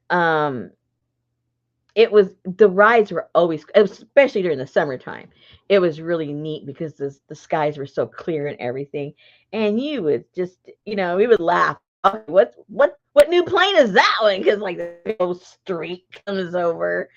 it was the rides were always, especially during the summertime. It was really neat because the skies were so clear and everything, and you would just, we would laugh. Okay, what new plane is that one? Because like the whole streak comes over.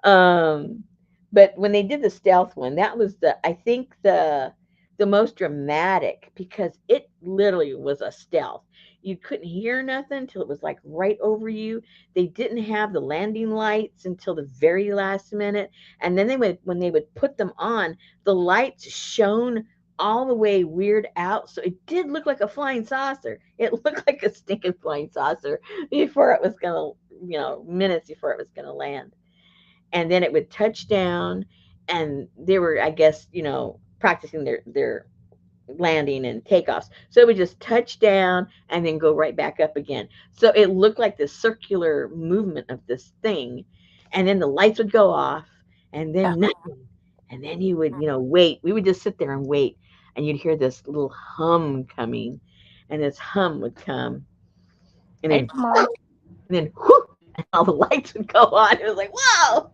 Um, but when they did the stealth one, that was I think the most dramatic because it literally was a stealth. You couldn't hear nothing until it was like right over you. They didn't have the landing lights until the very last minute, and then when they would put them on, the lights shone all the way weird out, so it did look like a flying saucer. It looked like a stinking flying saucer before it was gonna, minutes before it was gonna land. And then it would touch down, and they were, I guess, practicing their landing and takeoffs, so it would just touch down and then go right back up again. So it looked like this circular movement of this thing, and then the lights would go off, and Yeah. then nothing. And then you would, wait. We would just sit there and wait, and you'd hear this little hum coming, and this hum would come, and Hey, then Mike. and then whoop, and all the lights would go on. It was like, whoa.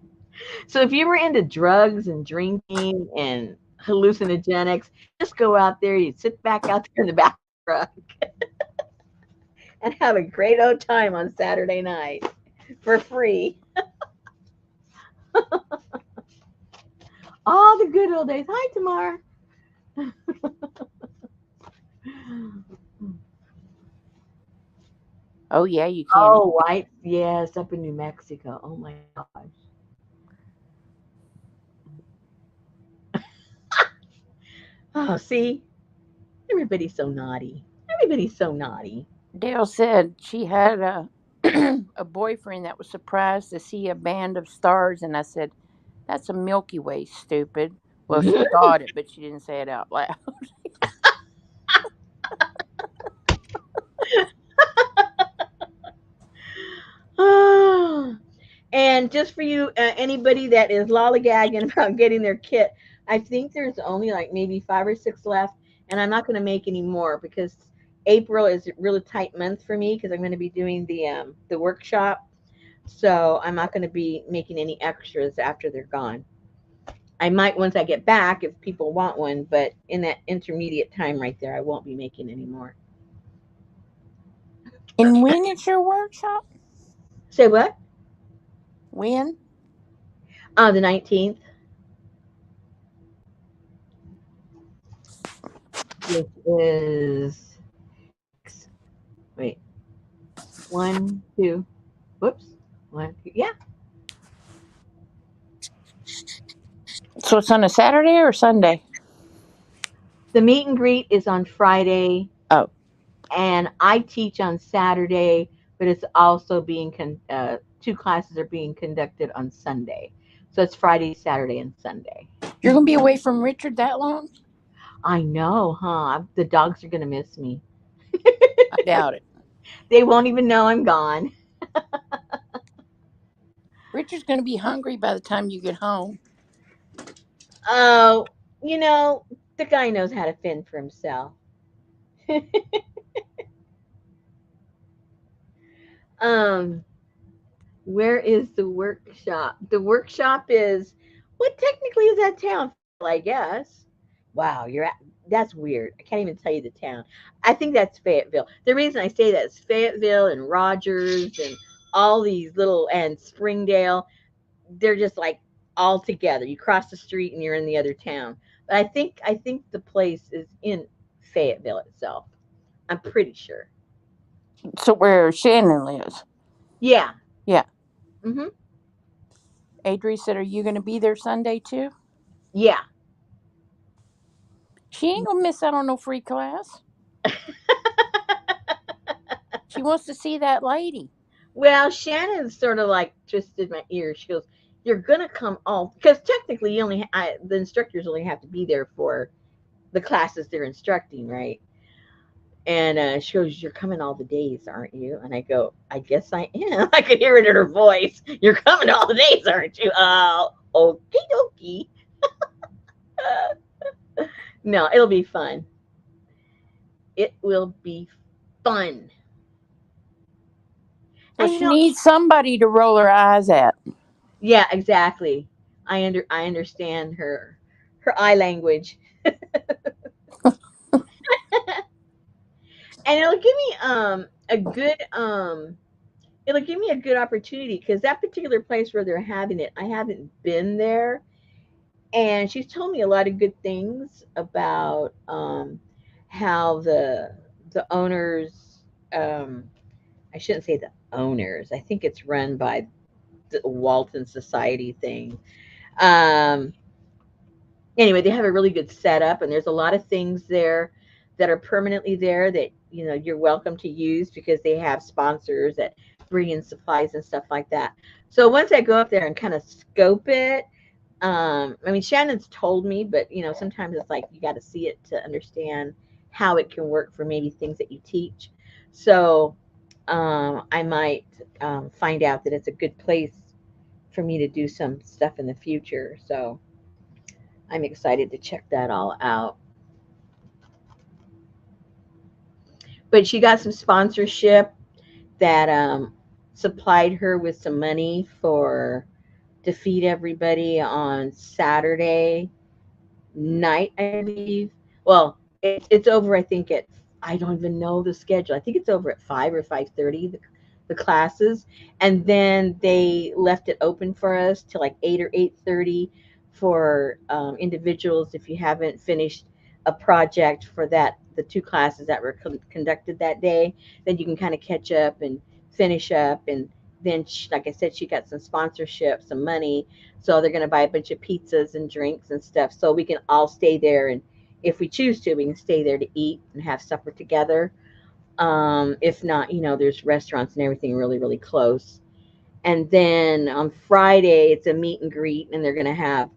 So if you were into drugs and drinking and hallucinogenics, just go out there. You'd sit back out there in the back truck, and have a great old time on Saturday night for free. All the good old days. Hi, Tamar. Oh yeah, you can't. Oh, white. Yes, up in New Mexico. Oh my gosh. Oh, see, everybody's so naughty. Everybody's so naughty. Dale said she had a a boyfriend that was surprised to see a band of stars, and I said, "That's a Milky Way, stupid." Well, she thought it, but she didn't say it out loud. And just for you, anybody that is lollygagging about getting their kit, I think there's only like maybe 5 or 6 left, and I'm not going to make any more because April is a really tight month for me because I'm going to be doing the workshop. So I'm not going to be making any extras after they're gone. I might once I get back if people want one, but in that intermediate time right there, I won't be making any more. And when is your workshop? Say what? When? The 19th. This is wait, one, two, whoops, one, two, yeah. So it's on a Saturday or Sunday? The meet and greet is on Friday, Oh, and I teach on Saturday, but it's also two classes are being conducted on Sunday. So it's Friday, Saturday, and Sunday. you're gonna be away from Richard that long? I know, huh? The dogs are going to miss me. I doubt it. They won't even know I'm gone. Richard's gonna be hungry by the time you get home. Oh, you know, the guy knows how to fend for himself. um, where is the workshop? The workshop is what technically is that town? I guess. Wow, that's weird. I can't even tell you the town. I think that's Fayetteville. The reason I say that is Fayetteville and Rogers and all these little and Springdale. They're just like all together. You cross the street and you're in the other town. But I think the place is in Fayetteville itself. I'm pretty sure. So where Shannon lives? Yeah. Yeah. Mhm. Adri said, "Are you gonna be there Sunday too?" Yeah. She ain't gonna miss out on no free class. She wants to see that lady. Well, Shannon sort of like twisted my ear. She goes, "You're gonna come all because technically the instructors only have to be there for the classes they're instructing, right?" And she goes, "You're coming all the days, aren't you?" And I go, "I guess I am." I could hear it in her voice. "You're coming all the days, aren't you?" Oh, okie dokie. No, it'll be fun. It will be fun. Well, And she needs somebody to roll her eyes at. yeah, exactly. I understand her eye language. And it'll give me a good opportunity because that particular place where they're having it, I haven't been there, and she's told me a lot of good things about how the owners, um I shouldn't say the owners, I think it's run by the Walton Society thing. um Anyway, they have a really good setup, and there's a lot of things there that are permanently there that you're welcome to use because they have sponsors that bring in supplies and stuff like that. So once I go up there and kind of scope it, I mean, Shannon's told me, but sometimes it's like you got to see it to understand how it can work for maybe things that you teach. So I might find out that it's a good place for me to do some stuff in the future. So I'm excited to check that all out. But she got some sponsorship that supplied her with some money for to feed everybody on Saturday night, I believe. Well, it's over, I think, at I don't even know the schedule. I think it's over at 5 or 5:30. The classes, and then they left it open for us till like 8 or 8:30 for individuals. If you haven't finished a project for the two classes that were conducted that day, then you can kind of catch up and finish up. And then, like I said, she got some sponsorship, some money, so they're going to buy a bunch of pizzas and drinks and stuff, so we can all stay there. And if we choose to, we can stay there to eat and have supper together. If not, there's restaurants and everything really, really close. And then on Friday, it's a meet and greet, and they're going to have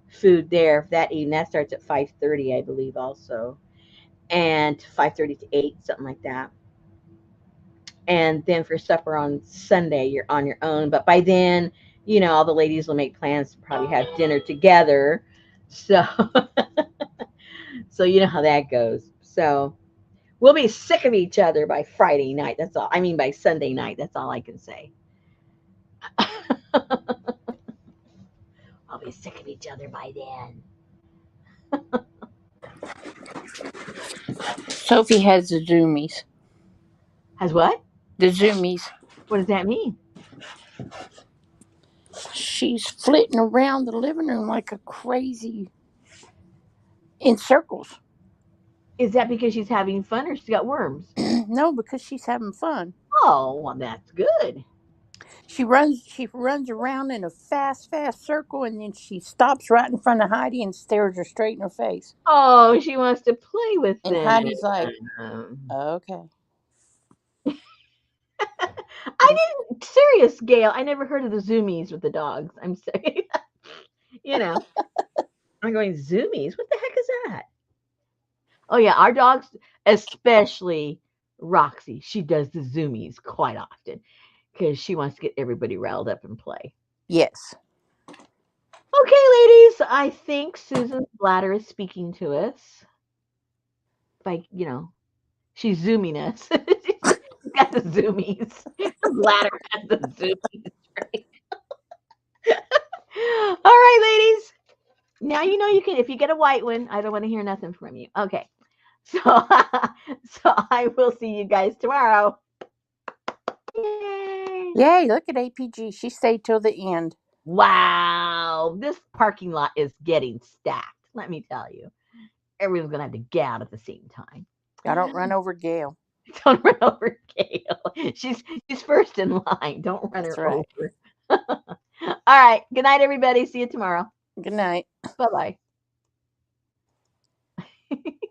food there that evening. That starts at 5:30, I believe, also, and 5:30 to 8, something like that. And then for supper on Sunday, you're on your own. But by then, all the ladies will make plans to probably have dinner together. So, so you know how that goes. So we'll be sick of each other by Friday night. That's all. I mean, by Sunday night. That's all I can say. I'll be sick of each other by then. Sophie has the zoomies. Has what? The zoomies. What does that mean? She's flitting around the living room like a crazy in circles. Is that because she's having fun or she's got worms? No, because she's having fun. Oh, well, that's good. She runs around in a fast circle, and then she stops right in front of Heidi and stares her straight in her face. Oh, she wants to play with And them. Heidi's like, okay. I didn't, serious, Gail. I never heard of the zoomies with the dogs. I'm saying, you know, I'm going, zoomies? What the heck is that? Oh, yeah, our dogs, especially Roxy, she does the zoomies quite often because she wants to get everybody riled up and play. Yes. Okay, ladies, I think Susan's bladder is speaking to us. By, she's zooming us. She's got the zoomies. Her bladder has the zoomies, right? All right, ladies. Now you know you can. If you get a white one, I don't want to hear nothing from you. Okay. So, so I will see you guys tomorrow. Yay! Yay, look at APG. She stayed till the end. Wow, this parking lot is getting stacked. Let me tell you, everyone's gonna have to get out at the same time. I don't run over Gail. Don't run over Gail. She's first in line. Don't run That's her right. over. All right. Good night, everybody. See you tomorrow. Good night. Bye bye.